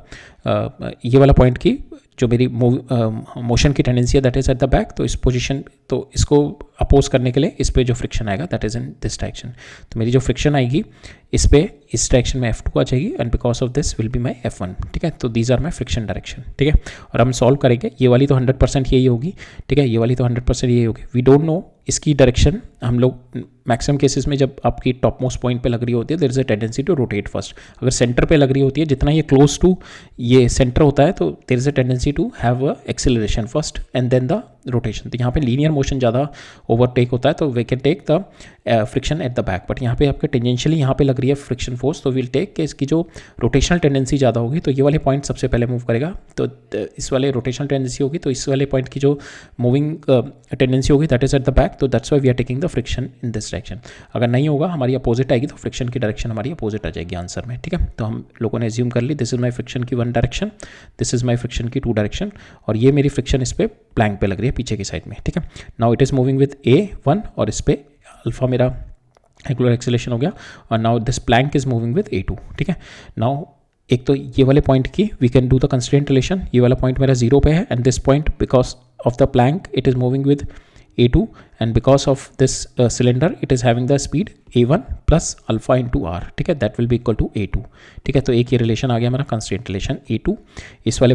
ये वाला पॉइंट की जो मेरी मोशन की टेंडेंसी है that is at the back, तो इस पोजीशन, तो इसको अपोज करने के लिए इस पे जो फ्रिक्शन आएगा that is in this direction, तो मेरी जो फ्रिक्शन आएगी इस पे इस डायरेक्शन में F2 आ जाएगी and because of this will be my F1, ठीक है। तो these are my friction direction, ठीक है। और हम सॉल्व करेंगे, ये वाली तो 100% यही होगी, ठीक है, ये वाली तो 100% यही होगी। वी डोंट नो इसकी डायरेक्शन, हम लोग मैक्सिमम केसेस में जब आपकी टॉप मोस्ट पॉइंट पे लग रही होती है there is a tendency to rotate first. अगर सेंटर पे लग रही होती है, जितना ये क्लोज टू ये सेंटर होता है, तो there is a tendency to have a acceleration first and then the rotation. तो यहाँ पे लीनियर मोशन ज़्यादा ओवरटेक होता है, तो we can take the friction at the back, but यहाँ पे आपके टेंजेंशियली यहाँ पे लग रही है फ्रिक्शन फोर्स, तो विल टेक कि इसकी जो रोटेशनल टेंडेंसी ज़्यादा होगी तो ये वाले पॉइंट सबसे पहले मूव करेगा, तो इस वाले रोटेशनल टेंडेंसी होगी, तो इस वाले पॉइंट की जो मूविंग टेंडेंसी होगी that is at the back, तो that's why we are taking the friction in this direction. अगर नहीं होगा, हमारी अपोजिट आएगी, तो फ्रिक्शन की डायरेक्शन हमारी अपोजिट आ जाएगी आंसर में, ठीक है। तो हम लोगों ने एज्यूम कर ली दिस इज माई फ्रिक्शन की 1 direction, this is my friction की 2 डायरेक्शन, और ये मेरी फ्रिक्शन इस पर प्लैंक पे लग रही है पीछे की साइड में, ठीक है। Now it is moving with A1 और इस पर अल्फा मेरा एंगुलर एक्सेलरेशन हो गया, और now this plank is moving with A2, ठीक है। नाउ एक तो ये वाले पॉइंट की we can do the constraint relation, ये वाला पॉइंट मेरा 0 पे है and this point because of the plank it is moving with A2 and because of this cylinder it is having the speed A1 plus alpha into R, ठीक है, that will be equal to A2, ठीक है। तो एक ये रिलेशन आ गया हमारा कंस्ट्रेंट रिलेशन A2 इस वाले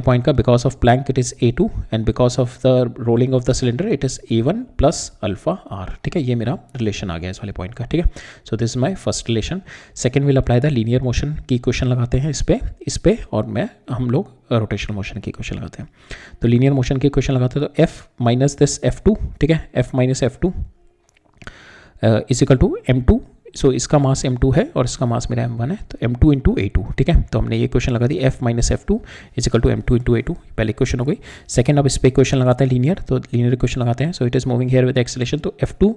पॉइंट का because of Planck it is A2 and because of the rolling of the cylinder it is A1 plus alpha R, ठीक है। ये मेरा रिलेशन आ गया इस वाले पॉइंट का, ठीक है। So this is my first relation. Second will apply the linear motion की इक्वेशन लगाते हैं इस पे और हम लोग रोटेशनल मोशन की इक्वेशन लगाते हैं। तो लीनियर मोशन की इक्वेशन लगाते हैं तो F माइनस दिस F2, ठीक है, F minus F2 is equal to M2, so इसका मास M2 है और इसका मास मेरा M1 है, तो M2 इंटू A2, ठीक है। तो हमने ये क्वेश्चन लगा दी F minus F2 is equal to M2 into A2, पहले क्वेश्चन हो गई। सेकंड अब इस पर क्वेश्चन लगाते हैं लीनियर, तो लीनियर इक्वेशन लगाते हैं, so it is moving here with acceleration, तो F2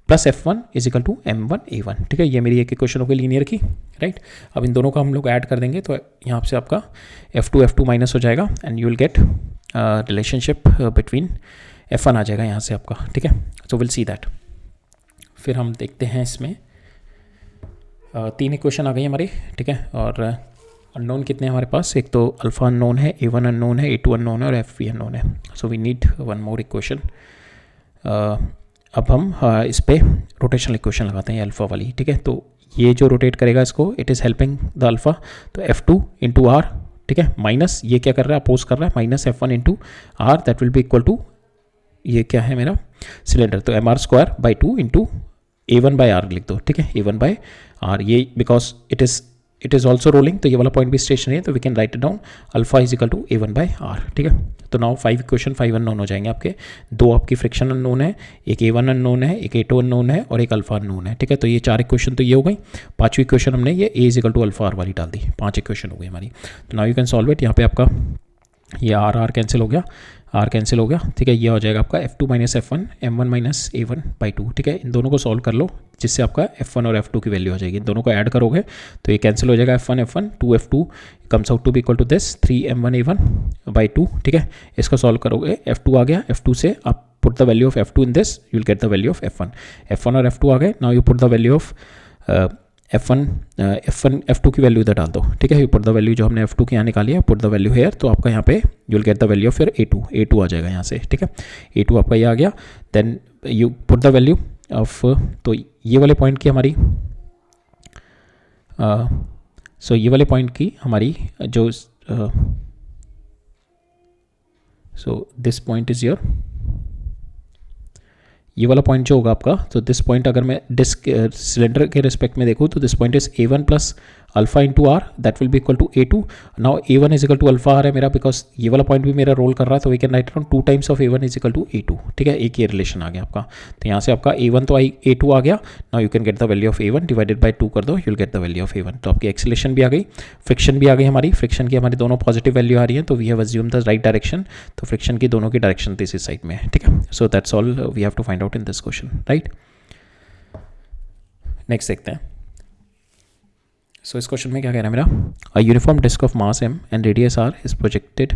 plus F1 is equal to M1 A1, ठीक है। ये मेरी एक क्वेश्चन हो गई लीनियर की, राइट। अब इन दोनों का हम लोग ऐड कर देंगे, तो यहाँ से आपका F2 माइनस हो जाएगा and you will gate relationship between F1 आ जाएगा यहाँ से आपका, ठीक है। So will see that. फिर हम देखते हैं इसमें 3 इक्वेशन आ गई हमारी, ठीक है। और अननोन कितने हैं हमारे पास, एक तो अल्फा अननोन है, A1 अननोन है, A2 अननोन है और F भी अननोन है। So we need 1 more equation. अब हम इस पे रोटेशनल इक्वेशन लगाते हैं अल्फा वाली, ठीक है। तो ये जो रोटेट करेगा इसको it is helping the alpha, तो F2 इंटू R, ठीक है, माइनस ये क्या कर रहा है, अपोज कर रहा है, minus F1 into R that will be equal to ये क्या है मेरा सिलेंडर, तो MR² by 2 into A1 by R लिख दो, ठीक है, A1 बाई R, ये because it is also rolling, तो ये वाला पॉइंट भी स्टेशनरी है, तो we can write it down alpha is equal to A1 by R, ठीक है। तो नाउ 5 इक्वेशन 5 अननोन हो जाएंगे आपके, 2 आपकी फ्रिक्शन अननोन है, एक A1 अननोन है, एक A2 अननोन है और एक अल्फा अननोन है, ठीक है। तो ये 4 इक्वेशन तो ये हो गई। 5वीं इक्वेशन हमने ये A is equal to alpha R वाली डाल दी, 5 इक्वेशन हो गई हमारी। तो now you can solve it, यहाँ पे आपका ये R कैंसिल हो गया, R कैंसिल हो गया, ठीक है। ये हो जाएगा आपका F2 minus F1 M1 minus A1 by 2, ठीक है। इन दोनों को सॉल्व कर लो जिससे आपका F1 और F2 की वैल्यू हो जाएगी, इन दोनों को ऐड करोगे तो ये कैंसिल हो जाएगा, F1 2 F2 comes out to be equal to this 3 M1 A1 by 2, ठीक है। इसका सॉल्व करोगे F2 आ गया, F2 से आप put the value of F2 in this you will get the value of F1 और F2 आ गए। Now you put the value of F2 की वैल्यू इधर डाल दो, ठीक है। यू पुट द वैल्यू जो हमने F2 की यहाँ निकाली है, पुट द वैल्यू हेयर, तो आपका यहाँ पे you will get the value of फिर A2 आ जाएगा यहाँ से, ठीक है। A2 आपका ये आ गया, then you put the value of, तो ये वाले पॉइंट की हमारी ये वाले पॉइंट की हमारी जो दिस पॉइंट इज योर, ये वाला पॉइंट जो होगा आपका, तो दिस पॉइंट अगर मैं डिस्क सिलेंडर के रिस्पेक्ट में देखूँ तो this point is A1 plus alpha into R, that will be equal to A2. Now A1 is equal to alpha R है मेरा, बिकॉज ये वाला पॉइंट भी मेरा रोल कर रहा है, तो we can write down 2 times of A1 is equal to A2. ठीक है, एक ही रिलेशन आ गया आपका. तो यहाँ से आपका A1 तो A2 आ गया. Now you can get the value of A1 divided by 2 कर दो, you will get the value of A1. तो आपकी एक्सेलेरेशन भी आ गई, फ्रिक्शन भी आ गई हमारी. फ्रिक्शन की हमारी दोनों पॉजिटिव वैल्यू आ रही है, तो we have assume the right direction. तो फ्रिक्शन की दोनों की डायरेक्शन इसी साइड में है. ठीक है, so that's all we have to find out in this question, right. Next देखते हैं. सो इस क्वेश्चन में क्या कह रहा है मेरा, a uniform disc of mass m and radius r is projected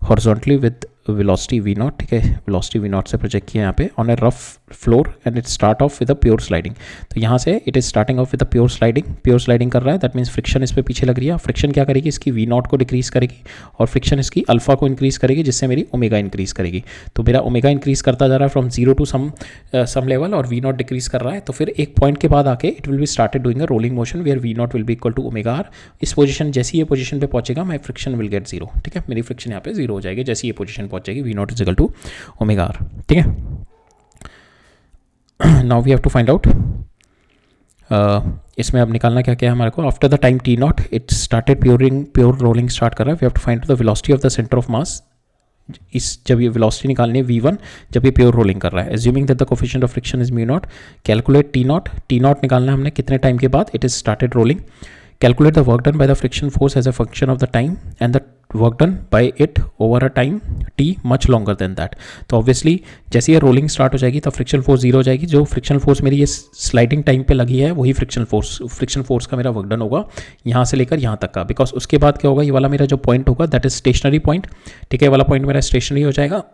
horizontally with velocity v0. ठीक है, वेलोसिटी v0 से प्रोजेक्ट किया यहाँ पे on A rough floor and it start of with a pure sliding. तो यहाँ से it is starting of with a pure sliding. Pure sliding कर रहा है, दैट मीन्स फ्रिक्शन इस पर पीछे लग रही है. फ्रिक्शन क्या करेगी, इसकी v0 को डिक्रीज करेगी और फ्रिक्शन इसकी अल्फा को इंक्रीज करेगी, जिससे मेरी ओमेगा इंक्रीज करेगी. तो मेरा ओमेगा इंक्रीज करता जा रहा है फ्रॉम 0 टू सम लेवल और v0 डिक्रीज कर रहा है. तो फिर एक पॉइंट के बाद आके it will be started doing a rolling motion where v0 will be equal to omega R. इस पोजीशन, जैसी ये पोजीशन पे पहुंचेगा माई फ्रिक्शन विल गेट 0. ठीक है, मेरी फ्रिक्शन यहाँ पे 0 हो जाएगी जैसी ये पोजीशन पहुंचेगी v0 is equal to omega R. ठीक है, now we have to find out, इसमें अब निकालना क्या क्या है हमारे को. After the time t0 it started pure rolling start कर रहा है. We have to find the velocity of the centre of mass. इस जब ये वेलोसिटी निकालनी है v1 जब ये प्योर रोलिंग कर रहा है. Assuming that the coefficient of friction is mu naught, calculate t0 निकालना है हमने कितने टाइम के बाद. It is started rolling. Calculate the work done by the friction force as a function of the time and the work done by it over a time t much longer than that. तो obviously जैसे ये रोलिंग स्टार्ट हो जाएगी तो फ्रिक्शन फोर्स 0 हो जाएगी. जो फ्रिक्शन फोर्स मेरी ये स्लाइडिंग टाइम पे लगी है वही फ्रिक्शन फोर्स का मेरा वर्क डन होगा यहाँ से लेकर यहाँ तक का. बिकॉज उसके बाद क्या होगा, ये वाला मेरा जो पॉइंट होगा दैट इज स्टेशनरी पॉइंट. ठीक है, वाला पॉइंट मेरा स्टेशनरी हो जाएगा.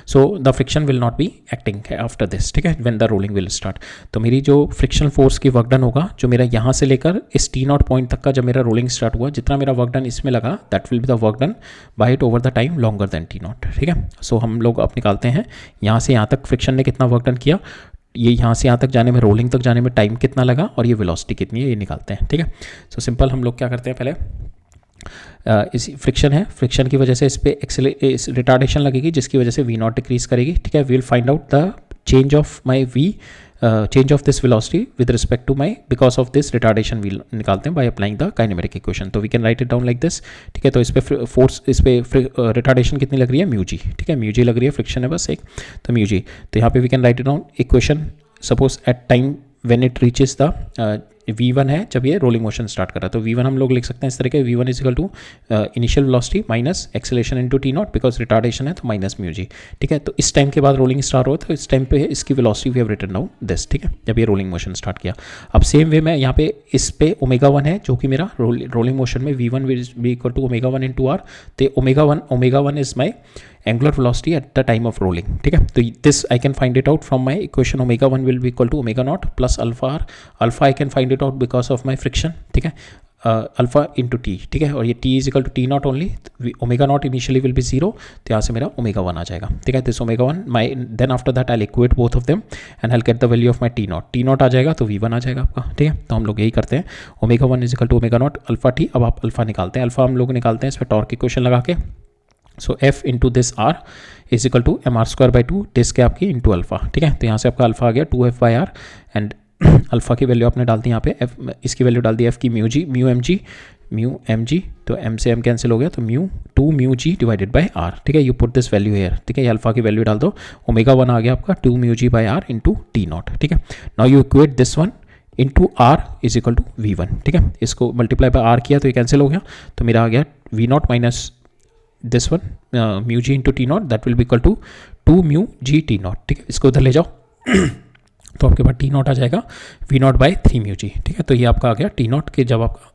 So the friction will not be acting after this. ठीक है, when the rolling will start. तो मेरी जो फ्रिक्शन फोर्स की वर्क डन होगा जो मेरा यहाँ से लेकर इस t0 पॉइंट तक का जब मेरा रोलिंग स्टार्ट हुआ, जितना मेरा वर्क डन इसमें लगा that will be the work done bye it over the time longer than t0. ठीक है, सो हम लोग अब निकालते हैं यहाँ से यहाँ तक फ्रिक्शन ने कितना वर्क डन किया, ये यहाँ से यहाँ तक जाने में, रोलिंग तक जाने में टाइम कितना लगा और ये वेलोसिटी कितनी है, ये निकालते हैं. ठीक है, सो सिंपल हम लोग क्या करते हैं, पहले इस फ्रिक्शन है, फ्रिक्शन की वजह से इस पर रिटार्डेशन लगेगी जिसकी वजह से v0 डिक्रीज करेगी. ठीक है, we will find out the change of my change of this velocity with respect to my because of this retardation we निकालते हैं by applying the kinematic equation. तो we can write it down like this. ठीक है, तो इस पर फोर्स, इस पर रिटार्डेशन कितनी लग रही है, म्यू जी. ठीक है, म्यू जी लग रही है, फ्रिक्शन है बस एक, तो म्यू जी. तो यहाँ पे we can write it down equation. Suppose at time when it reaches the v1 है जब ये रोलिंग मोशन स्टार्ट कर रहा है, तो v1 हम लोग लिख सकते हैं इस तरह के, v1 is equal to initial velocity minus acceleration into t0 because retardation है तो माइनस म्यू जी. ठीक है, तो इस टाइम के बाद रोलिंग स्टार्ट हुआ तो इस टाइम पे इसकी velocity we have written down this. ठीक है, जब ये रोलिंग मोशन स्टार्ट किया. अब सेम वे में यहाँ पे इस पे ओमेगा 1 है जो कि मेरा रोलिंग मोशन में v1 will be equal to omega 1 into R. तो omega 1 is my angular velocity at the time of rolling. ठीक है, तो this I can find it out from my equation omega 1 will be equal to omega naught plus alpha r. Alpha I can find it out because of my friction. ठीक है, अल्फा इंटू टी. ठीक है, और ये T is equal to T naught only. Omega naught initially will be 0, तो यहाँ से मेरा ओमेगा 1 आ जाएगा. ठीक है, this omega 1 my, then after that I equate both of them and I get the value of my T naught आ जाएगा तो v1 आ जाएगा आपका. ठीक है, तो हम लोग यही करते हैं, omega 1 is equal to omega naught alpha T. अब आप अल्फा निकालते हैं, अल्फा हम लोग निकालते हैं इस पर टॉर्क इक्वेशन लगा के. So f into this r is equal to M R square by 2 disc है आपकी इंटू अल्फा. ठीक है, तो यहाँ से आपका अल्फा आ गया 2f by R and alpha की वैल्यू आपने डाल दी यहाँ पे, f इसकी वैल्यू डाल दी f की म्यू एम जी. तो m से m कैंसिल हो गया तो mu G divided by r. ठीक है, you put this value here. ठीक है, ये अल्फा की वैल्यू डाल दो. ओमेगा 1 आ गया आपका 2 mu G by R into t0. ठीक है, now you equate this one into R is equal to v1. ठीक है, इसको मल्टीप्लाई बाय आर किया तो ये कैंसिल हो गया, तो मेरा आ गया v0 minus this one mu G into T naught that will be equal to 2 mu G T naught. ठीक है, इसको उधर ले जाओ तो आपके पास टी नॉट आ जाएगा v0 बाई 3 म्यू जी. ठीक है, तो ये आपका आ गया टी नॉट के, जब आपका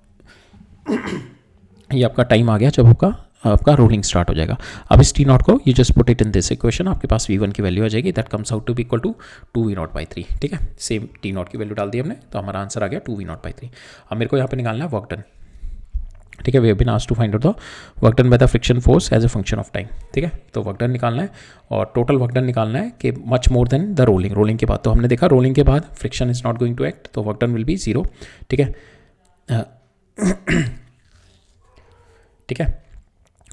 ये आपका टाइम आ गया जब आपका रोलिंग स्टार्ट हो जाएगा. अब इस टी नॉट को you just put it in this equation, आपके पास v1 की वैल्यू आ जाएगी that comes out to be equal to 2v0 by 3. ठीक है, सेम टी नॉट की वैल्यू डाल दी हमने तो हमारा आंसर आ गया 2v0 बाई 3. अब मेरे को यहाँ पे निकालना है वर्क डन. ठीक है, we have been asked to find out the work done by the friction force as a function of time. ठीक है, तो वर्क डन निकालना है और टोटल वर्क डन निकालना है कि much more than the rolling के बाद. तो हमने देखा रोलिंग के बाद friction is not going to act, तो वर्क डन विल बी 0. ठीक है, ठीक है,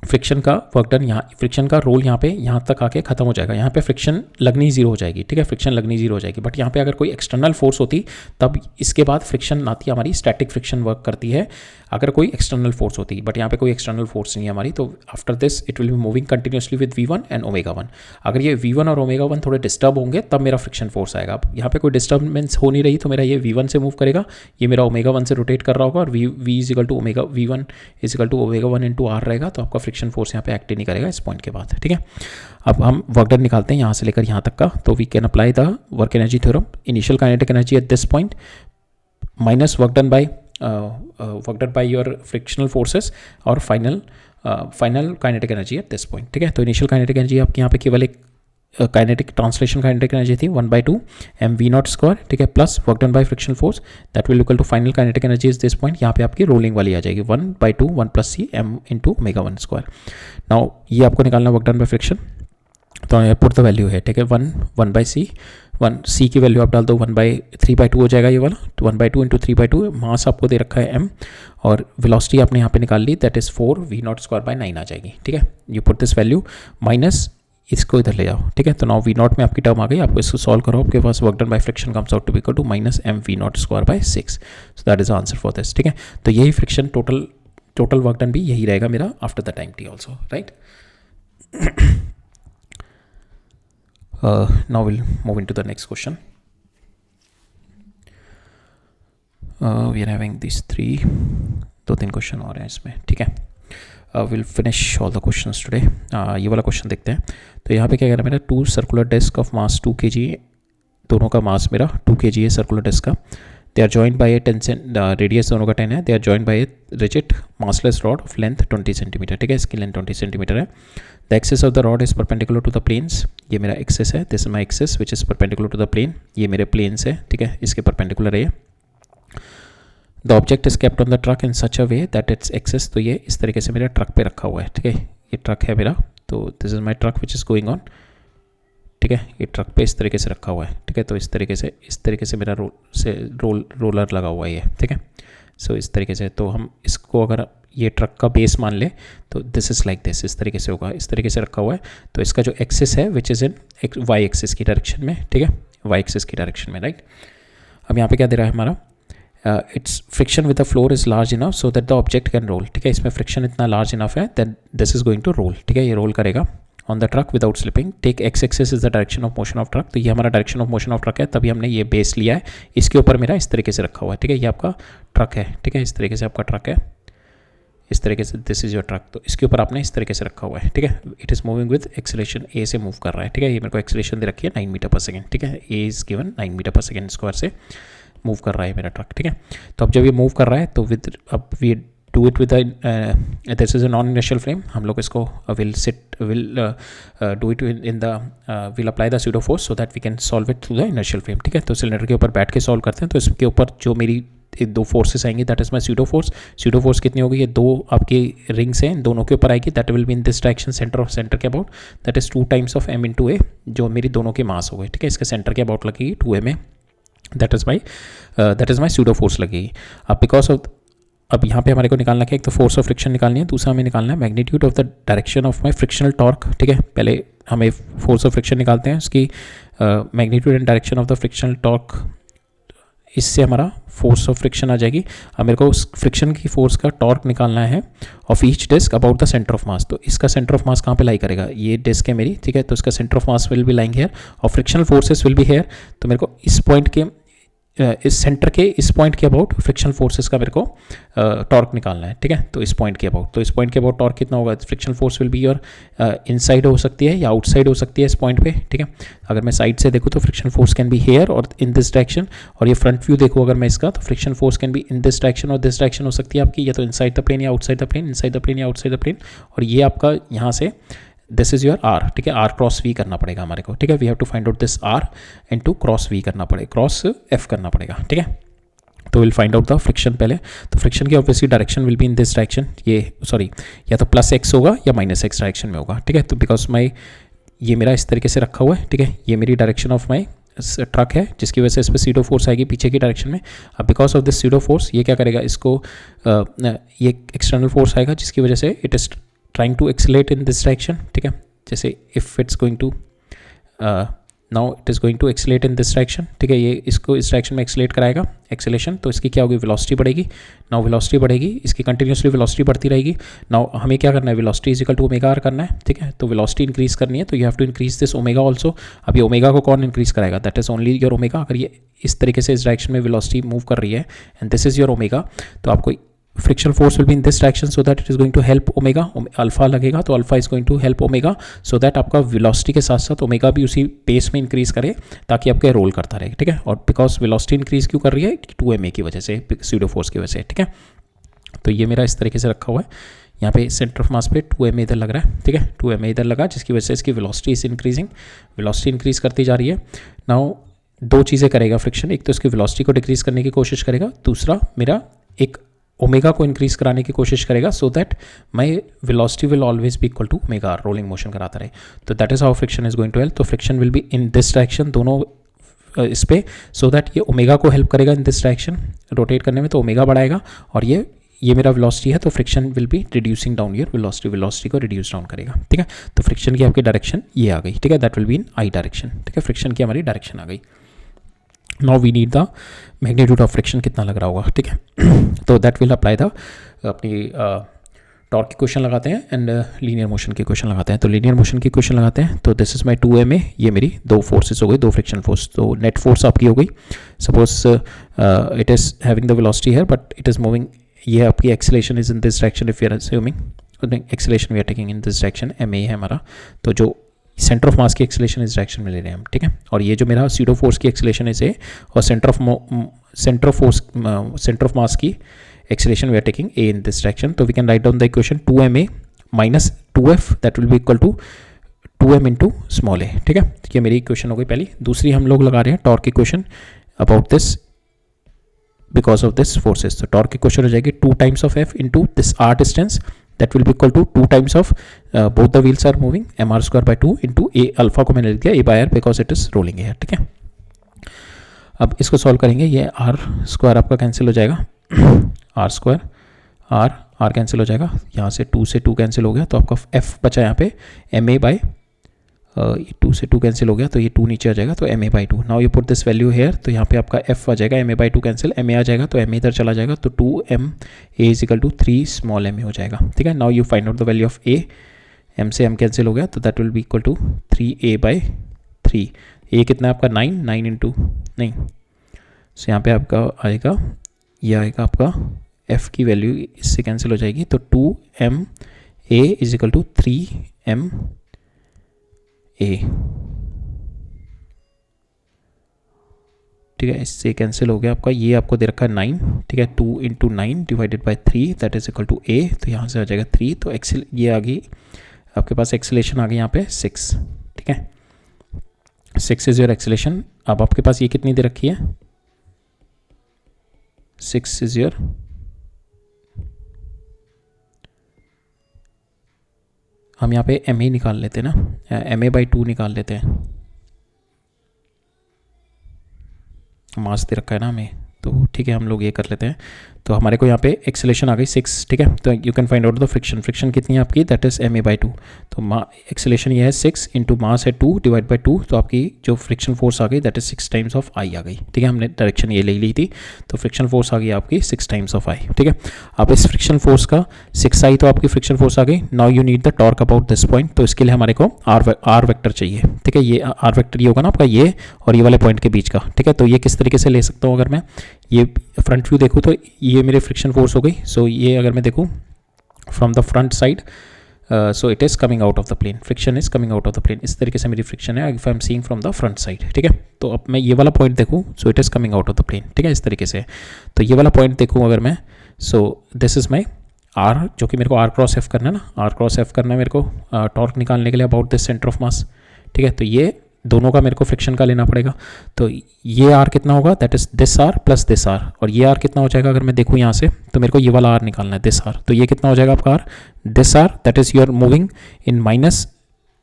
फ्रिक्शन का वर्क डन यहाँ, फ्रिक्शन का रोल यहाँ पे यहाँ तक आके खत्म हो जाएगा, यहाँ पे फ्रिक्शन लगनी जीरो हो जाएगी, ठीक है, फ्रिक्शन लगनी जीरो हो जाएगी। बट यहाँ पे अगर कोई एक्सटर्नल फोर्स होती तब इसके बाद फ्रिक्शन आती है हमारी, स्टैटिक फ्रिक्शन वर्क करती है अगर कोई एक्सटर्नल फोर्स होती, बट यहाँ पे कोई एक्सटर्नल फोर्स नहीं है हमारी। तो after this it will be moving continuously with V1 and ω1। अगर ये V1 और ω1 थोड़े डिस्टर्ब होंगे तब मेरा फ्रिक्शन फोर्स आएगा। अब यहाँ पे कोई डिस्टर्बेंस हो नहीं रही तो मेरा ये V1 से मूव करेगा, ये मेरा ω1 से रोटेट कर रहा होगा और V equal to V1 equal to ω1 into R रहेगा, तो आपका फ्रिक्शन फोर्स यहाँ पे एक्ट नहीं करेगा इस पॉइंट के बाद, ठीक है। अब हम वर्क डन निकालते हैं यहाँ से लेकर यहाँ तक का। तो we can apply the work energy theorem, initial kinetic energy at this point minus work done by your frictional forces और final kinetic energy at this point, ठीक है। तो इनिशियल काइनेटिक एनर्जी आपके यहाँ पे केवल एक काइनेटिक ट्रांसलेशन काइनेटिक एनर्जी थी 1/2 mv0 ठीक है, plus work done by frictional force that will equal to final kinetic energy is this point. यहाँ पे आपकी रोलिंग वाली आ जाएगी 1/2 1 + c m इंटू ω1²। नाउ ये आपको निकालना वर्क डन बाय फ्रिक्शन, तो पुट द वैल्यू है, ठीक है, 1/c, 1c की वैल्यू आप डाल दो 3/2 हो जाएगा ये वाला, 1/2 इंटू 3/2। मास आपको दे रखा है m और वेलोसिटी आपने यहाँ पे निकाल ली, दैट इज 4v0²/9 आ जाएगी, ठीक है। You put this value minus इसको इधर ले जाओ, ठीक है। तो नाउ V0 में आपकी टर्म आ गई, आपको इसको सॉल्व करो, आपके पास work done by friction comes out to be equal to -mv0²/6। So that is answer for this, ठीक है। तो यही फ्रिक्शन टोटल वर्क डन भी यही रहेगा मेरा after the time t also, right. Now we'll move into the next question. We are having these 3 question और हैं इसमें, ठीक है। We'll finish all the questions today. ये वाला क्वेश्चन देखते हैं। तो यहाँ पे क्या कह रहा है मेरा, 2 circular disc of mass 2 kg, दोनों का मास मेरा 2 kg है सर्कुलर डिस्क का। They are joined by a 10 radius दोनों का 10 है। They are joined by a rigid massless rod of length 20 centimetre, ठीक है, इसकी लेंथ 20 सेंटीमीटर है। The axis of the rod is perpendicular to the planes, ये मेरा एक्सिस है, this is my axis which is perpendicular to the plane, ये मेरे प्लेन्स है, ठीक है, इसके परपेंडिकुलर है ये। The object is kept on the truck in such a way that its axis, तो ये इस तरीके से मेरा ट्रक पे रखा हुआ है, ठीक है, ये ट्रक है मेरा, तो this is my truck which is going on, ठीक है, ये ट्रक पे इस तरीके से रखा हुआ है, ठीक है। तो इस तरीके से मेरा रोलर लगा हुआ है, ठीक है। सो इस तरीके से, तो हम इसको अगर ये ट्रक का बेस मान ले तो दिस इज़ लाइक दिस, इस तरीके से होगा, इस तरीके से रखा हुआ है। तो इसका जो एक्सिस है which is in Y axis की डायरेक्शन में, ठीक है, वाई एक्सिस की डायरेक्शन में, राइट। अब यहाँ पे क्या दे रहा है हमारा, it's friction with the floor is large enough so that the object can roll, ठीक है, इसमें फ्रिक्शन इतना लार्ज इनफ है that this is going to roll, ठीक है, ये रोल करेगा on the track without slipping. Take X axis is the direction of motion of truck, तो ये हमारा direction of motion of truck है, तभी हमने ये बेस लिया है, इसके ऊपर मेरा इस तरीके से रखा हुआ है, ठीक है, ये आपका ट्रक है, ठीक है, इस तरीके से आपका ट्रक है, इस तरीके से दिस इज योर ट्रक, तो इसके ऊपर आपने इस तरीके से रखा हुआ है, ठीक है। It is moving with acceleration A से मूव कर रहा है, ठीक है, ये मेरे को एक्सेलरेशन दे रखी है 9 मीटर पर सेकेंड, ठीक है, A is given 9 metre per second square से मूव कर रहा है मेरा ट्रक, ठीक है। तो अब जब ये मूव कर रहा है तो अब we do it with this is a non inertial frame, हम लोग इसको will do it in the will apply the pseudo force so that we can solve it through the inertial frame, ठीक है। तो सिलेंडर के ऊपर बैठ के सॉल्व करते हैं, तो इसके ऊपर जो मेरी 2 फोर्सेस आएंगी that is my pseudo force कितनी होगी, ये 2 आपकी रिंग्स हैं, दोनों के ऊपर आएगी, that will be in this direction centre के about, that is 2 times of m into A, जो मेरी दोनों के मास हो गए, ठीक है, इसके सेंटर के अबाउट लगेगी 2a में, that is my pseudo force लगेगी। अब बिकॉज ऑफ, अब यहाँ पे हमारे को निकालना क्या, एक तो फोर्स ऑफ फ्रिक्शन निकालनी है, दूसरा हमें निकालना है magnitude of the direction of my frictional torque, ठीक है। पहले हमें फोर्स ऑफ फ्रिक्शन निकालते हैं, उसकी magnitude and direction of the frictional torque, इससे हमारा फोर्स ऑफ फ्रिक्शन आ जाएगी। अब मेरे को उस फ्रिक्शन की फोर्स का टॉर्क निकालना है of each disc about the centre of mass, तो इसका सेंटर ऑफ मास कहाँ पे लाई करेगा, ये डिस्क है मेरी, ठीक है, तो इसका centre of mass will be lying here और frictional forces will be here. तो मेरे को इस पॉइंट के इस सेंटर के इस पॉइंट के अबाउट फ्रिक्शनल फोर्सेस का मेरे को टॉर्क निकालना है, ठीक है। तो इस पॉइंट के अबाउट, तो इस पॉइंट के अबाउट टॉर्क कितना होगा, frictional force will be your inside हो सकती है या आउटसाइड हो सकती है इस पॉइंट पे, ठीक है। अगर मैं साइड से देखूँ तो frictional force can be here और इन दिस डायरेक्शन, और ये फ्रंट व्यू देखूँ अगर मैं इसका, तो frictional force can be in this direction और दिस डायरेक्शन हो सकती है आपकी, या तो इनसाइड द प्लेन या outside the plane, inside the plane या आउटसाइड द प्लेन, और ये आपका यहाँ से दिस इज योर आर, ठीक है, आर क्रॉस वी करना पड़ेगा हमारे को, ठीक है। We have to find out this R into cross V करना पड़ेगा, क्रॉस एफ करना पड़ेगा, ठीक है। तो will find out the friction पहले, तो फ्रिक्शन की obviously direction will be in this direction, ये सॉरी या तो +x होगा या -x डायरेक्शन में होगा, ठीक है। तो बिकॉज माई ये मेरा इस तरीके से रखा हुआ है, ठीक है, ये मेरी डायरेक्शन ऑफ माई ट्रक है, जिसकी वजह से इस पर सीडो फोर्स आएगी पीछे की डायरेक्शन में। अब because of this SIDO force ये क्या करेगा, इसको ये एक्सटर्नल फोर्स आएगा जिसकी वजह से it is trying to accelerate in this direction, ठीक है, जैसे if it's going to now it is going to accelerate in this direction, ठीक है, ये इसको इस डायरेक्शन में एक्सेलरेट कराएगा, एक्सेलेशन, तो इसकी क्या होगी, वेलोसिटी बढ़ेगी। नाउ वेलोसिटी बढ़ेगी, इसकी कंटिन्यूसली वेलोसिटी बढ़ती रहेगी। नाउ हमें क्या करना है, velocity is equal to omega R करना है, ठीक है, तो वेलोसिटी इंक्रीज करनी है, तो you have to increase this omega also. अब ये ओमेगा को कौन इंक्रीज कराएगा, that is only your omega. अगर ये इस तरीके से इस डायरेक्शन में वेलोसिटी मूव कर रही है and this is your omega, तो आपको frictional force will be in this direction so that it is going to help omega, alpha लगेगा तो alpha is going to help omega so that आपका वेलोसिटी के साथ साथ ओमेगा भी उसी पेस में इंक्रीज करे ताकि आपके रोल करता रहे, ठीक है। और बिकॉज वेलोसिटी इंक्रीज क्यों कर रही है, 2ma की वजह से, स्यूडो फोर्स की वजह से, ठीक है। तो ये मेरा इस तरीके से रखा हुआ है, यहाँ पे सेंटर ऑफ मास पे 2ma इधर लग रहा है, ठीक है, 2ma इधर लगा जिसकी वजह से इसकी velocity is increasing, velocity increase करती जा रही है। नाउ दो चीज़ें करेगा फ्रिक्शन, एक तो इसकी वेलोसिटी को डिक्रीज करने की कोशिश करेगा, दूसरा मेरा एक ओमेगा को इंक्रीज कराने की कोशिश करेगा so that my velocity will always be equal to omega, rolling motion कराता रहे। तो that is how friction is going to help. तो friction will be in this direction, दोनों इस पे, सो दैट ये ओमेगा को हेल्प करेगा इन दिस डायरेक्शन रोटेट करने में, तो ओमेगा बढ़ाएगा और ये मेरा वेलोसिटी है, तो friction will B reducing down your velocity को रिड्यूस डाउन करेगा, ठीक है। तो फ्रिक्शन की आपकी डायरेक्शन ये आ गई, ठीक है, that will be in i direction, ठीक है, फ्रिक्शन की हमारी डायरेक्शन आ गई। Now we need the magnitude of friction कितना लग रहा होगा, ठीक है। तो दैट विल अप्लाई द अपनी टॉर्क की क्वेश्चन लगाते हैं एंड लीनियर मोशन की क्वेश्चन लगाते हैं। तो लीनियर मोशन की क्वेश्चन लगाते हैं, तो दिस इज माई 2ma, ये मेरी दो फोर्सेस हो गई, दो फ्रिक्शन फोर्स, तो नेट फोर्स आपकी हो गई, suppose it is having the velocity है बट इट इज़ मूविंग, ये आपकी acceleration is in this direction, if you are assuming acceleration we are taking in this direction, ma है हमारा, तो जो सेंटर ऑफ मास की एक्सेलेरेशन इस डायरेक्शन में ले रहे हैं हम, ठीक है। और ये जो मेरा सीडो फोर्स की एक्सेलेरेशन इज ए, और सेंटर ऑफ मास की acceleration we are taking A in this direction. तो we can write down the equation 2ma minus 2f that will be equal to 2m into small A, ठीक है। ये मेरी इक्वेशन हो गई पहली। दूसरी हम लोग लगा रहे हैं torque equation about this because of this forces. तो टॉर्क इक्वेशन हो जाएगी 2 times of f into this r distance, that will be equal to 2 times of both the wheels are moving mr square by 2 into a, alpha को मैंने लिख दिया a by r because it is rolling है, ठीक है। अब इसको सॉल्व करेंगे, ये r स्क्वायर आपका कैंसिल हो जाएगा, r स्क्वायर r कैंसिल हो जाएगा, यहाँ से 2 से 2 कैंसिल हो गया, तो आपका f बचा यहाँ पे ma बाई 2 से 2 कैंसिल हो गया, तो ये 2 नीचे आ जाएगा, तो ma by 2। Now you put this value here, तो यहाँ पे आपका f आ जाएगा, ma बाई 2 कैंसिल, ma आ जाएगा, तो ma इधर चला जाएगा, तो 2m a is equal to 3 small ma हो जाएगा, ठीक है। Now you find out the value of a, m से m कैंसिल हो गया, तो that will be equal to 3a by 3। a कितना है आपका 9 इंटू 9, सो यहाँ पे आपका आएगा, ये आएगा आपका f की वैल्यू इससे कैंसिल हो जाएगी, तो 2m a is equal to 3m a, ठीक है, इससे कैंसिल हो गया आपका, ये आपको दे रखा है 9, ठीक है, 2 into 9 divided by 3 that is equal to a, तो यहाँ से आ जाएगा 3, तो एक्सेल ये आ गई आपके पास, एक्सेलेरेशन आ गई यहाँ पे 6, ठीक है, 6 इज योर एक्सेलेरेशन। अब आपके पास ये कितनी दे रखी है, 6 इज योर, हम यहाँ पे ma निकाल लेते हैं ना, ma बाई 2 निकाल लेते हैं, मास दे रखा है ना हमें, तो ठीक है हम लोग ये कर लेते हैं। तो हमारे को यहाँ पे एक्सेलेरेशन आ गई 6, ठीक है। तो you can find out the friction कितनी है आपकी, दैट इज ma बाई 2। तो एक्सेलेरेशन ये है 6 इंटू मास है 2 डिवाइड बाई 2, तो आपकी जो फ्रिक्शन फोर्स आ गई दैट इज 6 टाइम्स ऑफ आई आ गई, ठीक है। हमने डायरेक्शन ये ले ली थी, तो फ्रिक्शन फोर्स आ गई आपकी 6 टाइम्स ऑफ आई, ठीक है। अब इस फ्रिक्शन फोर्स का 6 आई तो आपकी फ्रिक्शन फोर्स आ गई। Now you need the torque about this point, तो इसके लिए हमारे को आर वेक्टर चाहिए, ठीक है। ये आर वेक्टर ये होगा ना आपका, ये और ये वाले पॉइंट के बीच का, ठीक है। तो ये किस तरीके से ले सकता हूँ, अगर मैं ये फ्रंट व्यू देखूँ तो ये मेरे फ्रिक्शन फोर्स हो गई। सो ये अगर मैं देखूँ from the front side, so it is coming out of the plane, friction is coming out of the plane, इस तरीके से मेरी फ्रिक्शन है if I am seeing from the front side, ठीक है। तो अब मैं ये वाला पॉइंट देखूँ, so it is coming out of the plane, ठीक है, इस तरीके से। तो ये वाला पॉइंट देखूँ अगर मैं, so this is my r, जो कि मेरे को आर क्रॉस एफ करना है ना, आर क्रॉस एफ करना है मेरे को टॉर्क निकालने के लिए अबाउट दिस सेंटर ऑफ मास, ठीक है। तो ये दोनों का मेरे को फ्रिक्शन का लेना पड़ेगा। तो ये आर कितना होगा, that is this r plus this r, और ये आर कितना हो जाएगा अगर मैं देखूँ यहाँ से, तो मेरे को ये वाला आर निकालना है, दिस आर। तो ये कितना हो जाएगा आपका r, this r, that is you are moving in minus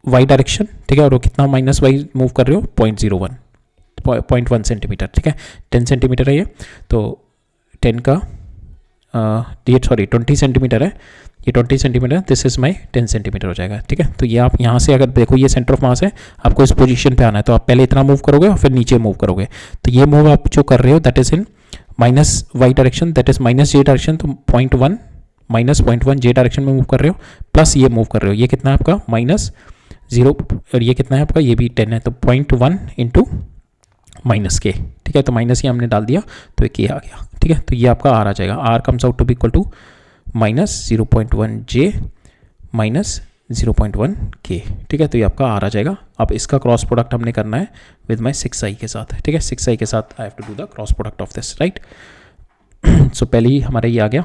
y direction, ठीक है। और वो कितना माइनस वाई मूव कर रहे हो, 0.1 सेंटीमीटर, ठीक है, 10 सेंटीमीटर है ये, तो 10 का ये सॉरी 20 सेंटीमीटर है, ये 20 centimetre, this is my 10 centimetre हो जाएगा। ठीक है, तो ये आप यहाँ से अगर देखो ये सेंटर ऑफ मास है, आपको इस पोजीशन पे आना है, तो आप पहले इतना मूव करोगे और फिर नीचे मूव करोगे। तो ये मूव आप जो कर रहे हो that is in minus y direction, that is minus J direction, तो -0.1 -0.1 जे डायरेक्शन में मूव कर रहे हो, प्लस ये मूव कर रहे हो, ये कितना है आपका -0, और ये कितना है आपका, ये भी 10 है, तो 0.1 इंटू माइनस के। ठीक है, तो माइनस ये हमने डाल दिया तो एक के आ गया। ठीक है, तो ये आपका आर आ जाएगा, r comes out to be equal to -0.1 j -0.1 k. ठीक है, तो ये आपका आर आ जाएगा। अब इसका क्रॉस प्रोडक्ट हमने करना है विद माई 6i के साथ। ठीक है, 6i के साथ I have to do the cross product of this, right. सो पहले ही हमारे ये आ गया।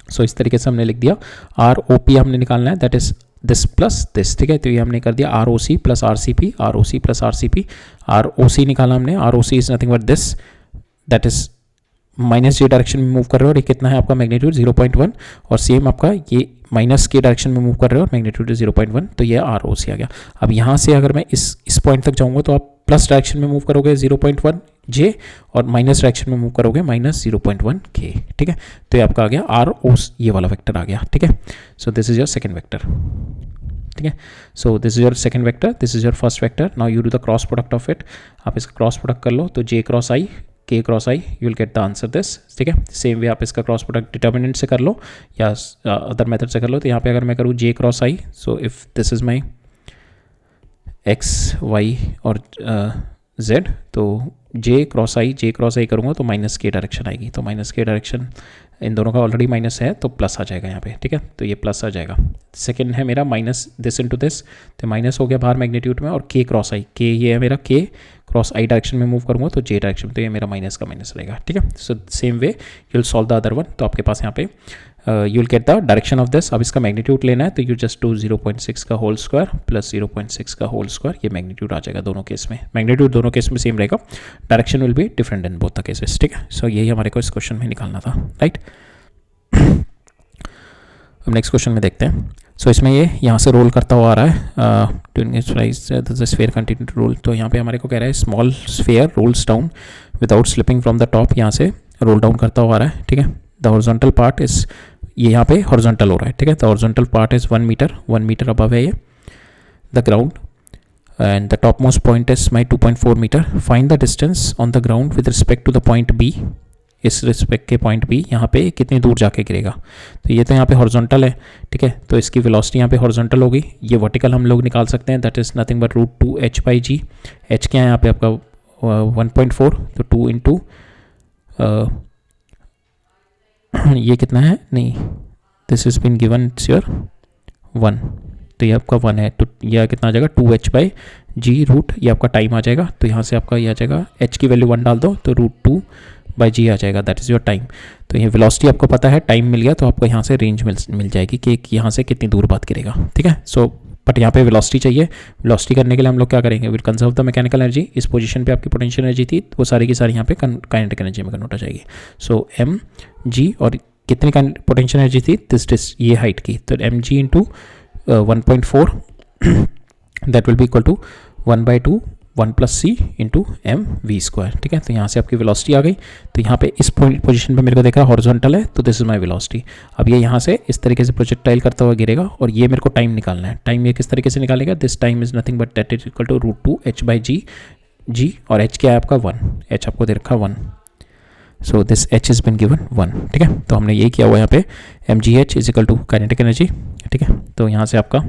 सो इस तरीके से हमने लिख दिया, आर ओ पी हमने निकालना है, that is this plus this. ठीक है, तो ये हमने कर दिया R O C plus R C P, R O C plus R C P. R O C निकाला हमने, R O C is nothing but this, that is minus J direction में मूव कर रहे हो, और ये कितना है आपका मैग्नीट्यूड 0.1, और सेम आपका ये माइनस के डायरेक्शन में मूव कर रहे हो, मैग्नीट्यूड 0.1, तो ये आर ओ सी आ गया। अब यहाँ से अगर मैं इस पॉइंट तक जाऊँगा तो आप प्लस डायरेक्शन में मूव करोगे 0.1 जे, और माइनस डायरेक्शन में मूव करोगे -0.1 के। ठीक है, तो ये आपका आ गया आर ओ, ये वाला वेक्टर आ गया। ठीक है, so this is your second vector. ठीक है, so this is your second vector, this is your first vector. Now you do the cross product of it, आप इसका क्रॉस प्रोडक्ट कर लो, तो जे क्रॉस आई के cross I, you will get the answer this. ठीक है, सेम वे आप इसका क्रॉस प्रोडक्ट डिटर्मिनेंट से कर लो या अदर मेथड से कर लो। तो यहाँ पे अगर मैं करूँ J cross I, so if this is my X Y और जेड, तो जे क्रॉस आई करूँगा तो माइनस के डायरेक्शन आएगी, तो माइनस के डायरेक्शन इन दोनों का ऑलरेडी माइनस है तो प्लस आ जाएगा यहाँ पे। ठीक है, तो ये प्लस आ जाएगा। सेकंड है मेरा माइनस दिस इनटू दिस, तो माइनस हो गया बाहर मैग्नीट्यूड में, और के क्रॉस आई, के ये है मेरा, के क्रॉस आई डायरेक्शन में मूव करूँगा तो जे डायरेक्शन में, तो ये मेरा माइनस का माइनस रहेगा। ठीक है, so same way you will solve the other one, तो आपके पास यहाँ पे you will get the direction of this. अब इसका मैग्नीट्यूड लेना है तो यू जस्ट डू 0.6 का होल स्क्वायर प्लस 0.6 का होल स्क्वायर, ये मैग्नीट्यूड आ जाएगा दोनों केस में। मैग्नीट्यूड दोनों केस में सेम रहेगा, direction will be different in both the cases. ठीक है, सो यही हमारे को इस क्वेश्चन में निकालना था, राइट। अब नेक्स्ट क्वेश्चन में देखते हैं। सो इसमें ये यहाँ से रोल करता हुआ आ रहा है, during its rise the sphere continue to roll. तो यहाँ पे हमारे को कह रहा है small sphere rolls down without slipping from the top, यहाँ से रोल डाउन करता हुआ आ रहा है। ठीक है, द हॉरिजॉन्टल पार्ट इज, ये यहाँ पे हॉरिजॉन्टल हो रहा है। ठीक है, the horizontal part is 1 metre above है ये the ground, and the top most point is my 2.4 metre. Find the distance on the ground with respect to the point B, इस रिस्पेक्ट के पॉइंट बी यहाँ पे कितनी दूर जाके गिरेगा। तो ये तो यहाँ पे हॉरिजॉन्टल है। ठीक है, तो इसकी वेलोसिटी यहाँ पे हॉरिजॉन्टल होगी, ये वर्टिकल हम लोग निकाल सकते हैं, that is nothing but √2h/g। h क्या है यहाँ पे आपका 1.4, तो 2 इंटू ये कितना है, नहीं this is been given it's your 1, तो ये आपका 1 है, तो यह कितना आ जाएगा 2h/g रूट, ये आपका टाइम आ जाएगा। तो यहाँ से आपका ये आ जाएगा, h की वैल्यू 1 डाल दो तो √2/g आ जाएगा, दैट इज़ योर टाइम। तो ये वेलोसिटी आपको पता है, टाइम मिल गया, तो आपको यहाँ से रेंज मिल जाएगी कि यहाँ से कितनी दूर बात गिरेगा। ठीक है, सो बट यहाँ पे वेलोसिटी चाहिए। वेलोसिटी करने के लिए हम लोग क्या करेंगे, will conserve the mechanical energy. इस पोजीशन पे आपकी पोटेंशियल एनर्जी थी, वो सारी की सारी यहाँ पे काइनेटिक एनर्जी में कन्वर्ट हो जाएगी। सो mg, और कितनी पोटेंशियल एनर्जी थी, दिस ये हाइट की, तो mg into 1.4 that will be equal to 1/2 1 + c into mv²। ठीक है, तो यहाँ से आपकी वेलोसिटी आ गई। तो यहाँ पे इस पोजीशन पे मेरे को देखा हॉरिजॉन्टल है, तो दिस इज माय वेलोसिटी। अब ये यहाँ से इस तरीके से प्रोजेक्टाइल करता हुआ गिरेगा, और ये मेरे को टाइम निकालना है। टाइम ये किस तरीके से निकालेगा, this time is nothing but that is equal to √2h/g, और h क्या है आपका 1, h आपको दे रखा 1, so this h is been given 1। ठीक है, तो हमने यही किया हुआ यहाँ पे mgh is equal to kinetic energy. ठीक है, तो यहाँ से आपका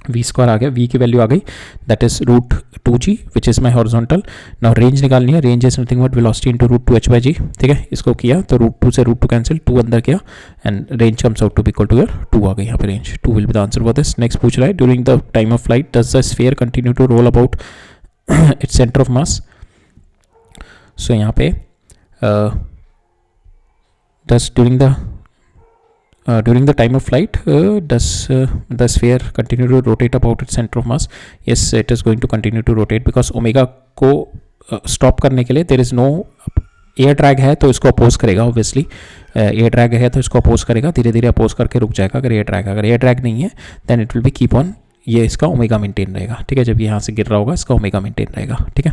v² आ गया, v की वैल्यू आ गई, that is √2g which is my horizontal. Now range निकालनी है, range is nothing but velocity into √2h/g। ठीक है, इसको किया तो √2 से √2 कैंसिल, 2 अंदर किया, and range comes out to be equal to your 2 आ गई यहाँ पे range. 2 will be the answer for this. Next पूछ रहा है, during the time of flight does the sphere continue to roll about its centre of mass. So यहाँ पे does during the time of flight does the sphere continue to rotate about its center of mass? Yes, it is going to continue to rotate because omega को stop करने के लिए there is no air drag है, तो इसको अपोज करेगा। ऑब्वियसली एयर ड्रैग है तो इसको अपोज करेगा, धीरे धीरे अपोज करके रुक जाएगा। अगर एयर ड्रैग नहीं है then it will be keep on, ये इसका ओमेगा मेंटेन रहेगा। ठीक है, जब यहाँ से गिर रहा होगा इसका ओमेगा मेंटेन रहेगा। ठीक है,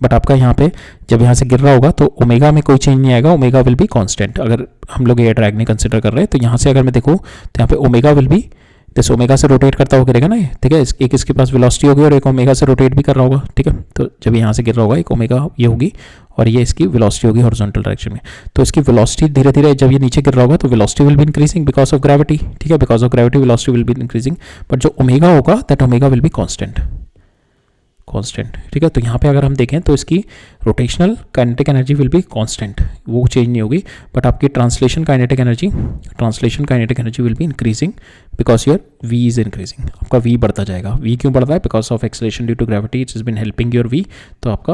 बट आपका यहाँ पे जब यहाँ से गिर रहा होगा तो ओमेगा में कोई चेंज नहीं आएगा, ओमेगा विल बी कांस्टेंट। अगर हम लोग एयर ड्रैग नहीं कंसिडर कर रहे हैं तो यहाँ से अगर मैं देखूँ तो यहाँ पे omega will B this, omega से रोटेट करता हुआ गिरेगा ना, ठीक है। एक इसके पास वेलोसिटी होगी और एक ओमेगा से रोटेट भी कर रहा होगा, ठीक है। तो जब यहाँ से गिर रहा होगा एक ओमेगा ये होगी और ये इसकी वेलोसिटी होगी हॉरिजॉन्टल डायरेक्शन में। तो इसकी वेलोसिटी धीरे धीरे जब ये नीचे गिर रहा होगा तो velocity will be increasing because of gravity, ठीक है। Because of gravity velocity will be increasing, but जो ओमेगा होगा that omega will be constant, ठीक है। तो यहाँ पे अगर हम देखें तो इसकी rotational kinetic energy will be constant, वो चेंज नहीं होगी, बट आपकी translation kinetic energy will be increasing because your v is increasing. आपका वी बढ़ता जाएगा। वी क्यों बढ़ता है? Because of acceleration due to gravity, it's been helping your v, तो आपका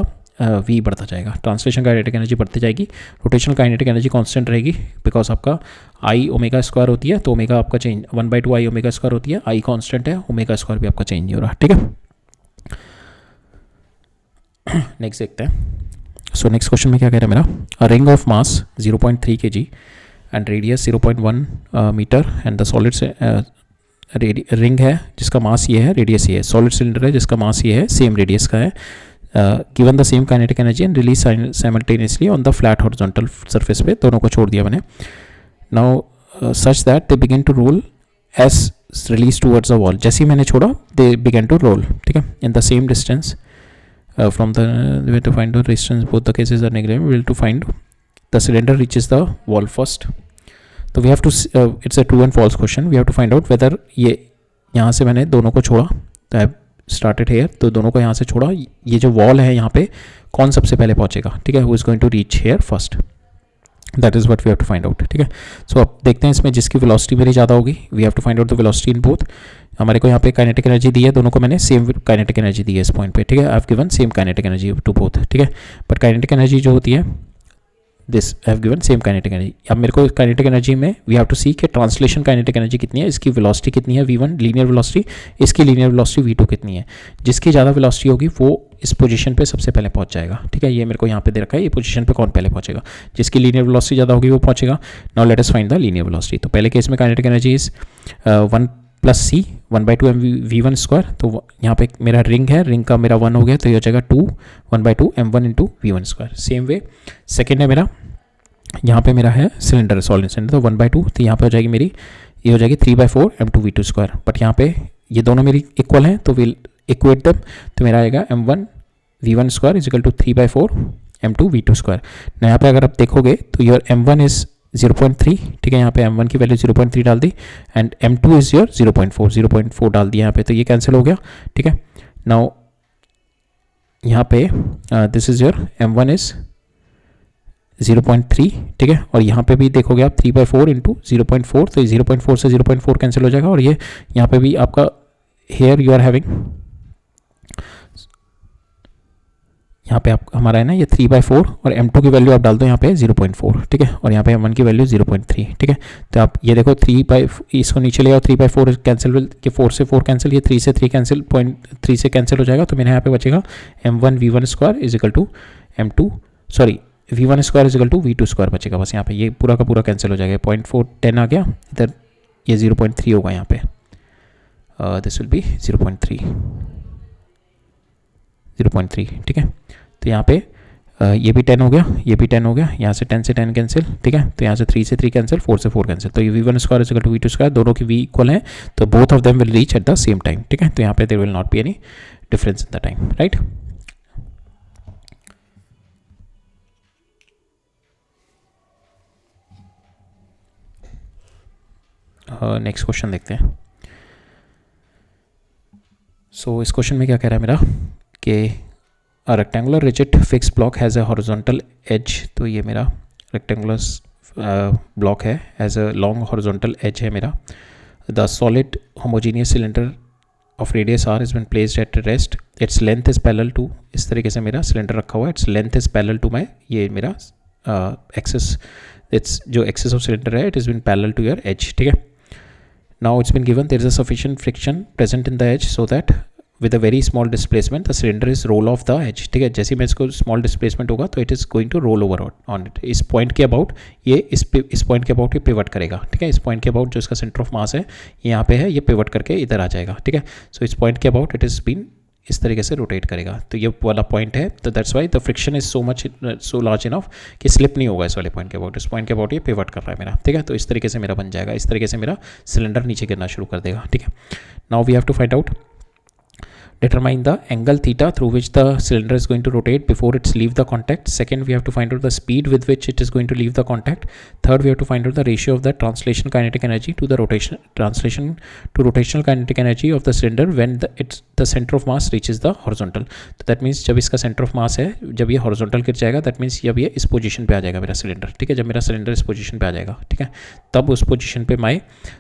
वी बढ़ता जाएगा। ट्रांसलेशन काइनेटिक एनर्जी बढ़ती जाएगी, रोटेशनल काइनेटिक एनर्जी कांस्टेंट रहेगी बिकॉज आपका आई ओमेगा स्क्वायर होती है, तो ओमेगा आपका चेंज 1/2 आई ओमेगा स्क्वायर होती है, आई कांस्टेंट है, ओमेगा स्क्वायर भी आपका चेंज नहीं हो रहा, ठीक है। नेक्स्ट देखते हैं। सो नेक्स्ट क्वेश्चन में क्या कह रहा है मेरा, a ring of mass 0.3 kg and radius 0.1 metre and the solid से रिंग है जिसका मास ये है, रेडियस ये है, सॉलिड सिलेंडर है जिसका मास ये है, सेम रेडियस का है, given the same kinetic energy and release simultaneously on the flat horizontal surface पे, दोनों को छोड़ दिया मैंने। Now such that they begin to roll as release towards the wall, जैसे ही मैंने छोड़ा दे बिगन टू रोल, ठीक है, in the same distance from the way to find the resistance, both the cases are negative, we will to find the cylinder reaches the wall first. तो we have to it's a true and false question, we have to find out whether ये यहाँ से मैंने दोनों को छोड़ा, तो I have started here, तो दोनों को यहाँ से छोड़ा, ये जो वॉल है यहाँ पे कौन सबसे पहले पहुँचेगा, ठीक है, who is going to reach here first, that is what we have to find out, ठीक है। सो अब देखते हैं इसमें जिसकी वेलोसिटी मेरी ज़्यादा होगी, we have to find out the velocity in both। हमारे को यहाँ पे काइनेटिक एनर्जी दी है, दोनों को मैंने सेम काइनेटिक एनर्जी दी है इस पॉइंट पे, ठीक है। I have given same kinetic energy to both, ठीक है। बट काइनेटिक एनर्जी जो होती है this I have given same kinetic energy. अब मेरे को काइनेटिक एनर्जी में वी हैव टू सी कि ट्रांसलेशन काइनेटिक एनर्जी कितनी है, इसकी वेलोसिटी कितनी है v1 लीनियर वेलोसिटी, इसकी लीनियर वेलोसिटी v2 कितनी है। जिसकी ज़्यादा वेलोसिटी होगी वो इस पोजीशन पे सबसे पहले पहुंच जाएगा, ठीक है। ये मेरे को यहाँ पे दे रखा है, ये पोजीशन पे कौन पहले पहुंचेगा, जिसकी लीनियर वेलोसिटी ज़्यादा होगी वो पहुंचेगा। Now let us find the linear velocity. तो पहले केस में kinetic energy is 1 + c 1/2 mv1 square, तो यहाँ पे मेरा रिंग है, रिंग का मेरा 1 हो गया, तो ये हो जाएगा 1/2 m1 × v1 square. Same way second है मेरा, यहाँ पे मेरा है सिलेंडर, सॉलिड सिलेंडर, तो 1/2, तो यहाँ पे हो जाएगी मेरी, ये हो जाएगी 3/4 m2 v2 स्क्वायर। बट यहाँ पे ये दोनों मेरी इक्वल हैं तो विल इक्वेट दम, तो मेरा आएगा m1 v1 square is equal to 3/4 m2 v2 square. ना यहाँ पे अगर आप देखोगे तो योर m1 इज 0.3, ठीक है, यहाँ पे m1 की वैल्यू 0.3 डाल दी एंड m2 इज योर 0.4 डाल दिया यहाँ पे, तो ये कैंसिल हो गया, ठीक है। नाउ यहाँ पे this is your m1 is 0.3, ठीक है, और यहाँ पे भी देखोगे आप 3/4 × 0.4, तो 0.4 से 0.4 कैंसिल हो जाएगा, और ये यहाँ पे भी आपका हेयर यू आर हैविंग, यहाँ पे आप हमारा है ना ये 3/4 और m2 की वैल्यू आप डाल दो यहाँ पे 0.4, ठीक है, और यहाँ पे m1 की वैल्यू 0.3, ठीक है। तो आप ये देखो इसको नीचे ले आओ, 3/4 कैंसिल, कि 4 से 4 कैंसिल, ये 3 से 3 कैंसिल, 0.3 से कैंसिल हो जाएगा, तो मेरे यहाँ पे बचेगा m1 v1 square is equal to m2 sorry v1 square is equal to v2 square बचेगा बस। यहाँ पे ये पूरा का पूरा कैंसिल हो जाएगा, 0.4 10 आ गया इधर, ये 0.3 होगा यहाँ पे, दिस विल बी 0.3, ठीक है। तो यहाँ पे ये भी 10 हो गया, ये भी 10 हो गया, यहाँ से 10 से 10 कैंसिल, ठीक है, तो यहाँ से 3 से 3 कैंसिल, 4 से 4 कैंसिल, तो ये v1 square is equal to v2 square, दोनों की v इक्वल है, तो both of them will reach at the same time, ठीक है। तो यहाँ पे there will not be any difference in the time, right. Next question देखते हैं। सो इस क्वेश्चन में क्या कह रहा है मेरा कि a rectangular rigid fixed block has a horizontal edge, तो ये मेरा rectangular block है, has a long horizontal edge है मेरा। the solid homogeneous cylinder of radius r has been placed at rest, its length is parallel to, इस तरीके से मेरा सिलेंडर रखा हुआ है, its length is parallel to my, ये मेरा axis, its जो axis of cylinder है it has been parallel to your edge, ठीक है। now it's been given there is a sufficient friction present in the edge so that with a very small displacement the cylinder is roll off the edge, ठीक है। जैसे मैं इसको small displacement होगा तो it is going to roll over on it, इस point के about ये इस point के about ये pivot करेगा, ठीक है। इस point के about जो इसका center of mass है यहाँ पे है, ये pivot करके इधर आ जाएगा, ठीक है। so इस point के about it has been इस तरीके से रोटेट करेगा। तो ये वाला पॉइंट है, तो that's why the friction is so large enough कि स्लिप नहीं होगा इस वाले पॉइंट के अबाउट। इस पॉइंट के अबाउट ये पिवट कर रहा है मेरा, ठीक है। तो इस तरीके से मेरा बन जाएगा, इस तरीके से मेरा सिलेंडर नीचे गिरना शुरू कर देगा, ठीक है। Now we have to find out, determine the angle theta through which the cylinder is going to rotate before it's leave the contact. Second, we have to find out the speed with which it is going to leave the contact. Third, we have to find out the ratio of the translation kinetic energy to the rotational kinetic energy of the cylinder when the center of mass reaches the horizontal. तो that means जब इसका center of mass है, जब ये horizontal गिर जाएगा, that means जब ये इस position पे आ जाएगा मेरा cylinder, ठीक है। जब मेरा cylinder इस position पे आ जाएगा, ठीक है, तब उस position पे मैं,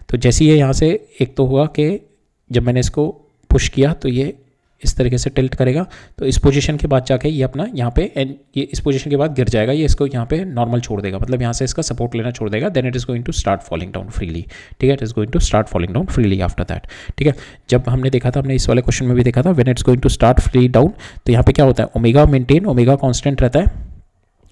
तो जैसे ये यहाँ से एक तो हुआ कि जब मैंने इसको पुश किया तो ये इस तरीके से टिल्ट करेगा, तो इस पोजीशन के बाद जाके ये अपना यहाँ पे ये इस पोजीशन के बाद गिर जाएगा, ये इसको यहाँ पे नॉर्मल छोड़ देगा, मतलब यहाँ से इसका सपोर्ट लेना छोड़ देगा। Then it is going to start falling down freely, ठीक है। It is going to start falling down freely after that, ठीक है। जब हमने देखा था, हमने इस वाले क्वेश्चन में भी देखा था, when it's going to start free down, तो यहाँ पे क्या होता है, ओमेगा मेंटेन, ओमेगा कांस्टेंट रहता है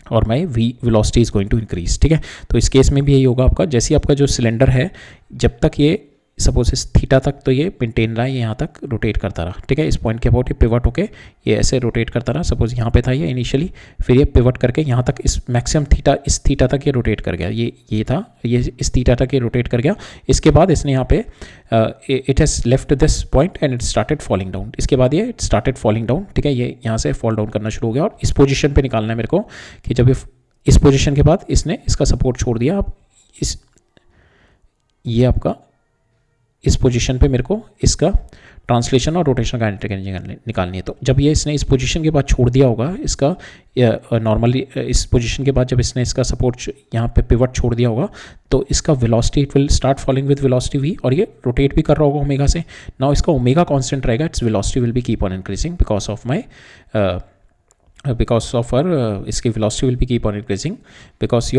और my velocity is going to increase, ठीक है। तो इस केस में भी यही होगा आपका, जैसे आपका जो सिलेंडर है, जब तक ये सपोज इस थीटा तक तो ये मेंटेन रहा है, ये यहाँ तक रोटेट करता रहा, ठीक है। इस पॉइंट के अबाउट ये पिवट होके ये ऐसे रोटेट करता रहा, सपोज यहाँ पे था ये इनिशियली, फिर ये पिवट करके यहाँ तक इस मैक्सिमम थीटा, इस थीटा तक ये रोटेट कर गया, ये था, ये इस थीटा तक ये रोटेट कर गया। इसके बाद इसने यहाँ पे it has left this point and it started falling down. इसके बाद ये इट स्टार्टेड फॉलिंग डाउन, ठीक है। ये यहाँ से फॉल डाउन करना शुरू हो गया और इस पोजिशन पर निकालना है मेरे को कि जब इस पोजिशन के बाद इसने इसका सपोर्ट छोड़ दिया, अब ये आपका इस पोजीशन पे मेरे को इसका ट्रांसलेशन और रोटेशनल काइनेटिक एनर्जी निकालनी है। तो जब ये इसने इस पोजीशन के बाद छोड़ दिया होगा इसका, नॉर्मली इस पोजीशन के बाद जब इसने इसका सपोर्ट यहाँ पे पिवट छोड़ दिया होगा, तो इसका velocity it will start falling with velocity v, और ये रोटेट भी कर रहा होगा ओमेगा से। नाउ इसका ओमेगा कांस्टेंट रहेगा, its velocity will be keep on increasing because of इसकी velocity will be keep on increasing because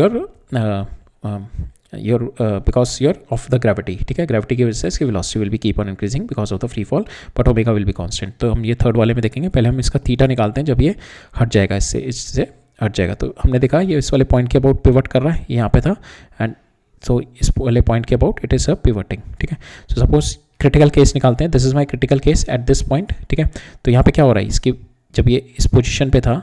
because you're of the gravity, ठीक है। ग्रेविटी की वजह से इसकी velocity will be keep on increasing because of the free fall, but omega will be constant. तो हम ये थर्ड वाले में देखेंगे, पहले हम इसका थीटा निकालते हैं, जब ये हट जाएगा इससे हट जाएगा। तो हमने देखा ये इस वाले पॉइंट के अबाउट पिवट कर रहा है, ये यहाँ पे था, एंड सो इस वाले पॉइंट के about it is a pivoting, ठीक है। सो सपोज क्रिटिकल केस निकालते हैं, this is my critical case at this point, ठीक है। तो यहाँ पे क्या हो रहा है, इसकी जब ये इस पोजिशन पे था,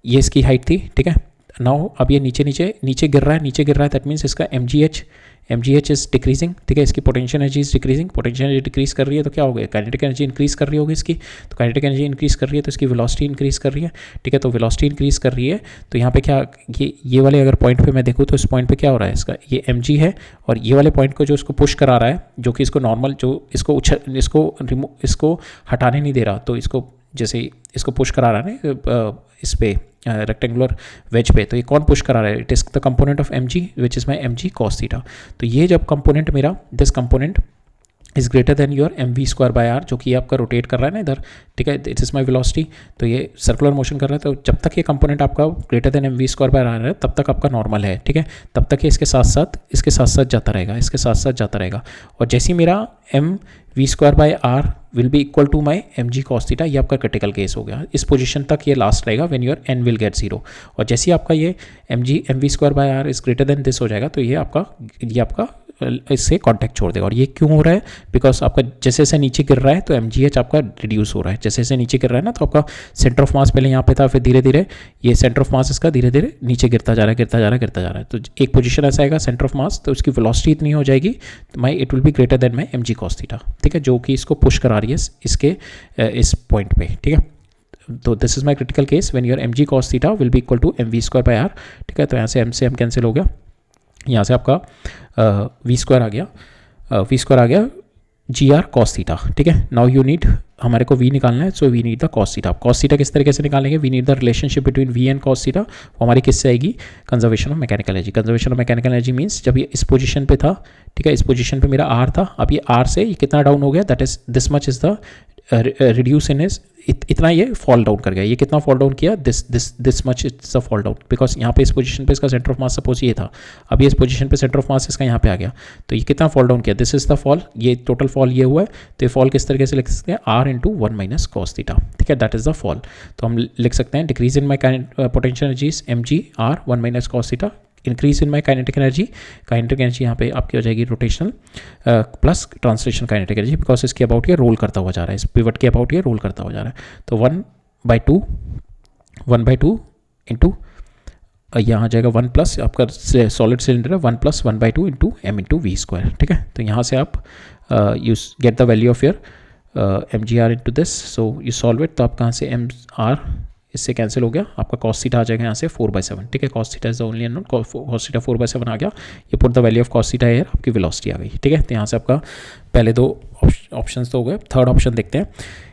ये इसकी हाइट थी, ठीक है। नाउ अब ये नीचे गिर रहा है, दैट मीन्स इसका m g h is decreasing, ठीक है। इसकी potential energy is decreasing, potential energy decrease कर रही है तो क्या हो गया, काइनेटिक एनर्जी इंक्रीज कर रही होगी इसकी, तो काइनेटिक एनर्जी इंक्रीज कर रही है तो इसकी वेलोसिटी इंक्रीज कर रही है, ठीक है। तो वेलोसिटी इंक्रीज कर रही है, तो यहाँ पे क्या, ये वाले अगर पॉइंट पे मैं देखूँ तो इस पॉइंट पे क्या हो रहा है, इसका ये एम जी है, और ये वाले पॉइंट को जो इसको पुश करा रहा है, जो कि इसको नॉर्मल, जो इसको हटाने नहीं दे रहा, तो इसको जैसे इसको पुश करा रहा है ना इस पे रेक्टेंगुलर वेज पे, तो ये कौन पुश करा रहा है, it is the component of m g which is my m g cos theta. तो ये जब कंपोनेंट मेरा, this component is greater than your m we square by r, जो कि आपका रोटेट कर रहा है ना इधर, ठीक है। इट इज़ माई वेलोसिटी, तो ये सर्कुलर मोशन कर रहा है, तो जब तक ये कंपोनेंट आपका greater than m we square by r है, तब तक आपका नॉर्मल है, ठीक है। तब तक ये इसके साथ साथ जाता रहेगा, और जैसे ही मेरा m we square by r will be equal to my m g cos theta, ये आपका क्रिटिकल केस हो गया। इस पोजीशन तक ये लास्ट रहेगा when your n will get zero, और जैसे ही आपका ये m we square by r is greater than this हो जाएगा, तो ये आपका इससे कांटेक्ट छोड़ देगा। और ये क्यों हो रहा है, बिकॉज आपका जैसे जैसे नीचे गिर रहा है तो एम जी एच आपका रिड्यूस हो रहा है, जैसे जैसे नीचे गिर रहा है ना, तो आपका सेंटर ऑफ मास पहले यहाँ पे था, फिर धीरे धीरे ये सेंटर ऑफ मास इसका धीरे धीरे नीचे गिरता जा रहा है। तो एक पोजीशन ऐसा आएगा सेंटर ऑफ मास, तो उसकी वेलोसिटी इतनी हो जाएगी, तो it will be greater than my m g cos theta, ठीक है, जो कि इसको पुश करा रही है इसके इस पॉइंट पे, ठीक है। तो this is my critical case when your m g cos theta will be equal to m we square by r, ठीक है। तो यहाँ से एम कैंसिल हो गया, यहाँ से आपका वी स्क्वायर आ गया जी आर कॉस थीटा, ठीक है। नाउ यू नीड, हमारे को v निकालना है, so we need the cos theta. Cos theta किस तरीके से निकालेंगे, we need the relationship between v and cos theta, वो हमारी किससे आएगी, conservation of mechanical energy. Conservation of mechanical energy means जब ये इस पोजीशन पे था, ठीक है, इस पोजीशन पे मेरा r था, अब ये r से ये कितना डाउन हो गया, that is this much is the reduce in is, इतना ये फॉल डाउन कर गया। ये कितना फॉल डाउन किया, this much it's a fall down, because यहाँ पे इस पोजीशन पे इसका सेंटर ऑफ मास सपोज ये था, अब ये इस पोजीशन पे सेंटर ऑफ मास इसका यहाँ पे आ गया, तो ये कितना फॉल डाउन किया, दिस इज द फॉल, ये टोटल फॉल ये हुआ है। तो ये फॉल किस तरीके से लिख सकते हैं, r into 1 minus cos theta, ठीक है, दैट इज द फॉल। तो हम लिख सकते हैं decrease in my potential energies m g r 1 minus cos theta, increase in my kinetic energy यहाँ पे आपकी हो जाएगी rotational plus translation kinetic energy, because इसके अबाउट ये रोल करता हुआ जा रहा है, इस पिवट के अबाउट ये रोल करता हुआ जा रहा है। तो 1/2 इंटू यहाँ आ जाएगा 1 प्लस आपका सॉलिड सिलेंडर है 1 + 1/2 into m into we square, ठीक है। तो यहाँ से आप you get the value of your mgr into this, so you solve it. तो आप कहाँ से mr इससे कैंसिल हो गया, आपका cos थीटा आ जाएगा यहाँ से 4/7, ठीक है। cos theta is the only unknown, cos theta 4/7 आ गया। ये put the value of cos theta here, आपकी वेलोसिटी आ गई, ठीक है। तो यहाँ से आपका पहले 2 ऑप्शंस तो हो गए। थर्ड ऑप्शन देखते हैं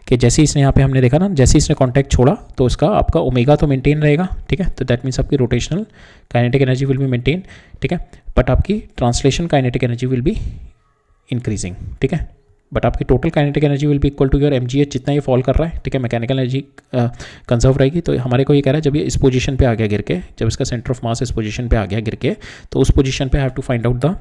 कि जैसे इसने यहाँ पे हमने देखा ना, जैसे इसने कॉन्टैक्ट छोड़ा तो उसका आपका ओमेगा तो मेंटेन रहेगा, ठीक है। तो दैट मीन्स आपकी rotational kinetic energy will be maintain, ठीक है, बट आपकी translation kinetic energy will be increasing, ठीक है। बट आपकी total kinetic energy will be equal to your mgh, जितना ये फॉल कर रहा है, ठीक है। मैकेनिकल एनर्जी कंजर्व रहेगी। तो हमारे को ये कह रहा है जब ये इस पोजीशन पे आ गया गिर के, जब इसका सेंटर ऑफ मास इस पोजीशन पे आ गया गिर के, तो उस पोजीशन पे have to find out the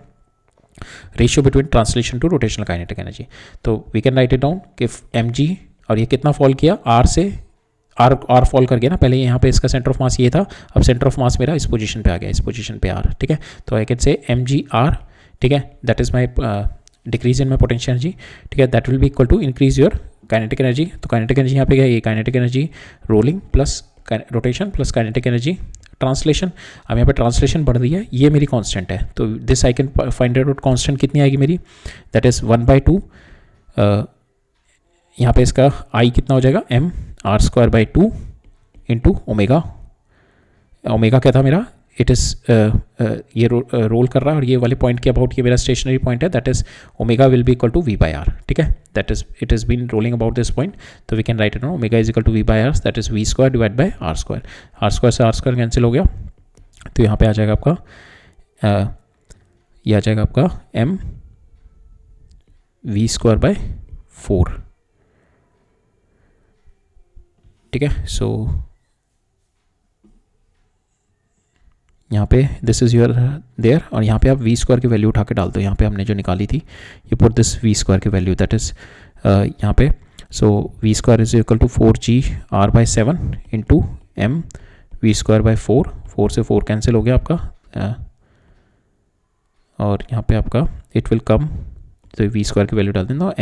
ratio between translation to rotational kinetic energy. तो we can write it down कि mg, और ये कितना फॉल किया, r से r फॉल कर गया ना, पहले यहाँ पे इसका सेंटर ऑफ मास ये था, अब सेंटर ऑफ मास मेरा इस पोजीशन पे आ गया, इस पोजीशन पे r, ठीक है। तो आई कैन से mgr, ठीक है, that is my decrease in my potential energy, ठीक है, that will be equal to increase your kinetic energy. तो काइनेटिक एनर्जी यहाँ पे क्या है, ये kinetic energy rolling plus rotation plus kinetic energy translation. अब यहाँ पे ट्रांसलेशन बढ़ रही है, ये मेरी कांस्टेंट है, तो this I can find out constant कितनी आएगी मेरी, दैट इज 1/2, यहाँ पे इसका आई कितना हो जाएगा mr²/2 इंटू ओमेगा। ओमेगा क्या था मेरा, इट इज़ ये रोल कर रहा है और ये वाले पॉइंट के अबाउट ये मेरा स्टेशनरी पॉइंट है, that is omega will be equal to v/r, ठीक है। That is it is been rolling about this point, तो we can write it omega is equal to v/r, that is v² divide by r²। r² से r² कैंसिल हो गया, तो यहाँ पे आ जाएगा आपका ये आ जाएगा आपका m v²/4, ठीक है। सो यहाँ पे दिस इज़ योर देयर, और यहाँ पे आप v² की वैल्यू उठा के डाल दो, यहाँ पे हमने जो निकाली थी, ये पुट दिस v² की वैल्यू, दैट इज़ यहाँ पे, so v² is equal to 4gr/7 into m v²/4, 4 से 4 कैंसिल हो गया आपका, और यहाँ पे आपका इट विल कम, तो v² की वैल्यू डाल देना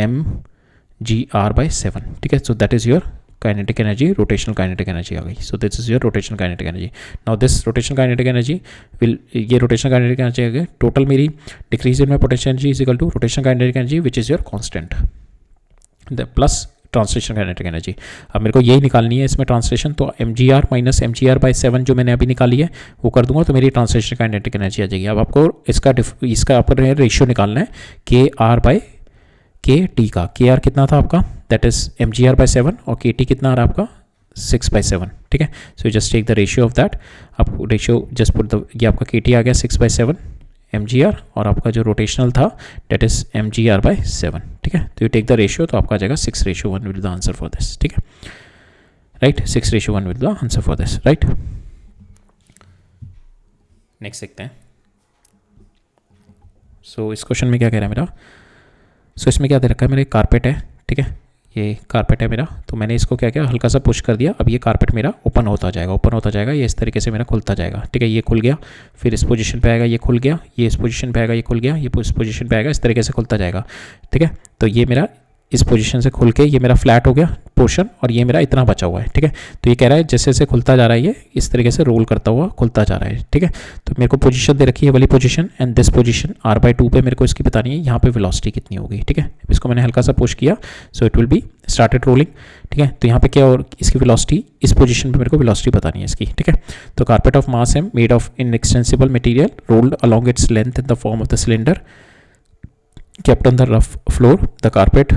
mgr/7, ठीक है। So that is your kinetic energy, rotational kinetic energy आ गई। So this is your rotational kinetic energy. Now this rotational kinetic energy will, ये रोटेशनल काइनेटिक एनर्जी आ गई, टोटल मेरी decrease in my potential energy is equal to rotational kinetic energy which is your constant plus translation kinetic energy. अब मेरे को यही निकालनी है इसमें ट्रांसलेशन, तो mgr माइनस mgr/7 जो मैंने अभी निकाली है वो कर दूंगा, तो मेरी ट्रांसलेशन काइनेटिक एनर्जी आ जाएगी। अब आपको इसका आपको रेशियो निकालना है KR/KT का। KR कितना था आपका, दैट इज mgr/7, और KT कितना आ रहा है आपका 6/7, ठीक है। So just take the ratio of that, आप रेशियो जस्ट पुट द, ये आपका KT आ गया 6/7 mgr, और आपका जो रोटेशनल था दैट इज mgr/7, ठीक है। तो यू टेक द रेशियो, तो आपका आ जाएगा 6:1 will the answer for this, ठीक है, right. 6:1 will the answer for this, right. Next देखते हैं। सो इस क्वेश्चन में क्या कह रहा है मेरा, सो इसमें क्या दे रखा है, मेरा कारपेट है, ठीक है, ये कारपेट है मेरा, तो मैंने इसको क्या किया, हल्का सा पुश कर दिया, अब ये कारपेट मेरा ओपन होता जाएगा, ये इस तरीके से मेरा खुलता जाएगा, ठीक है। ये खुल गया, फिर इस पोजीशन पे आएगा, ये खुल गया, ये इस पोजीशन पे आएगा, ये खुल गया, ये इस पोजीशन पे आएगा, इस तरीके से खुलता जाएगा, ठीक है। तो ये मेरा इस पोजीशन से खुल के ये मेरा फ्लैट हो गया पोर्शन, और ये मेरा इतना बचा हुआ है, ठीक है। तो ये कह रहा है जैसे जैसे खुलता जा रहा है ये इस तरीके से रोल करता हुआ खुलता जा रहा है, ठीक है। तो मेरे को पोजीशन दे रखी है वाली position, and this position r/2 पे मेरे को इसकी बतानी है यहाँ पे वेलोसिटी कितनी होगी, ठीक है। इसको मैंने हल्का सा पुश किया, so it will be started rolling, ठीक है। तो यहाँ पे क्या, और इसकी वेलोसिटी इस पोजीशन पे मेरे को वेलोसिटी बतानी है इसकी, ठीक है। तो carpet of mass M made of inextensible material rolled along its length in the form of the cylinder kept on the rough floor, the carpet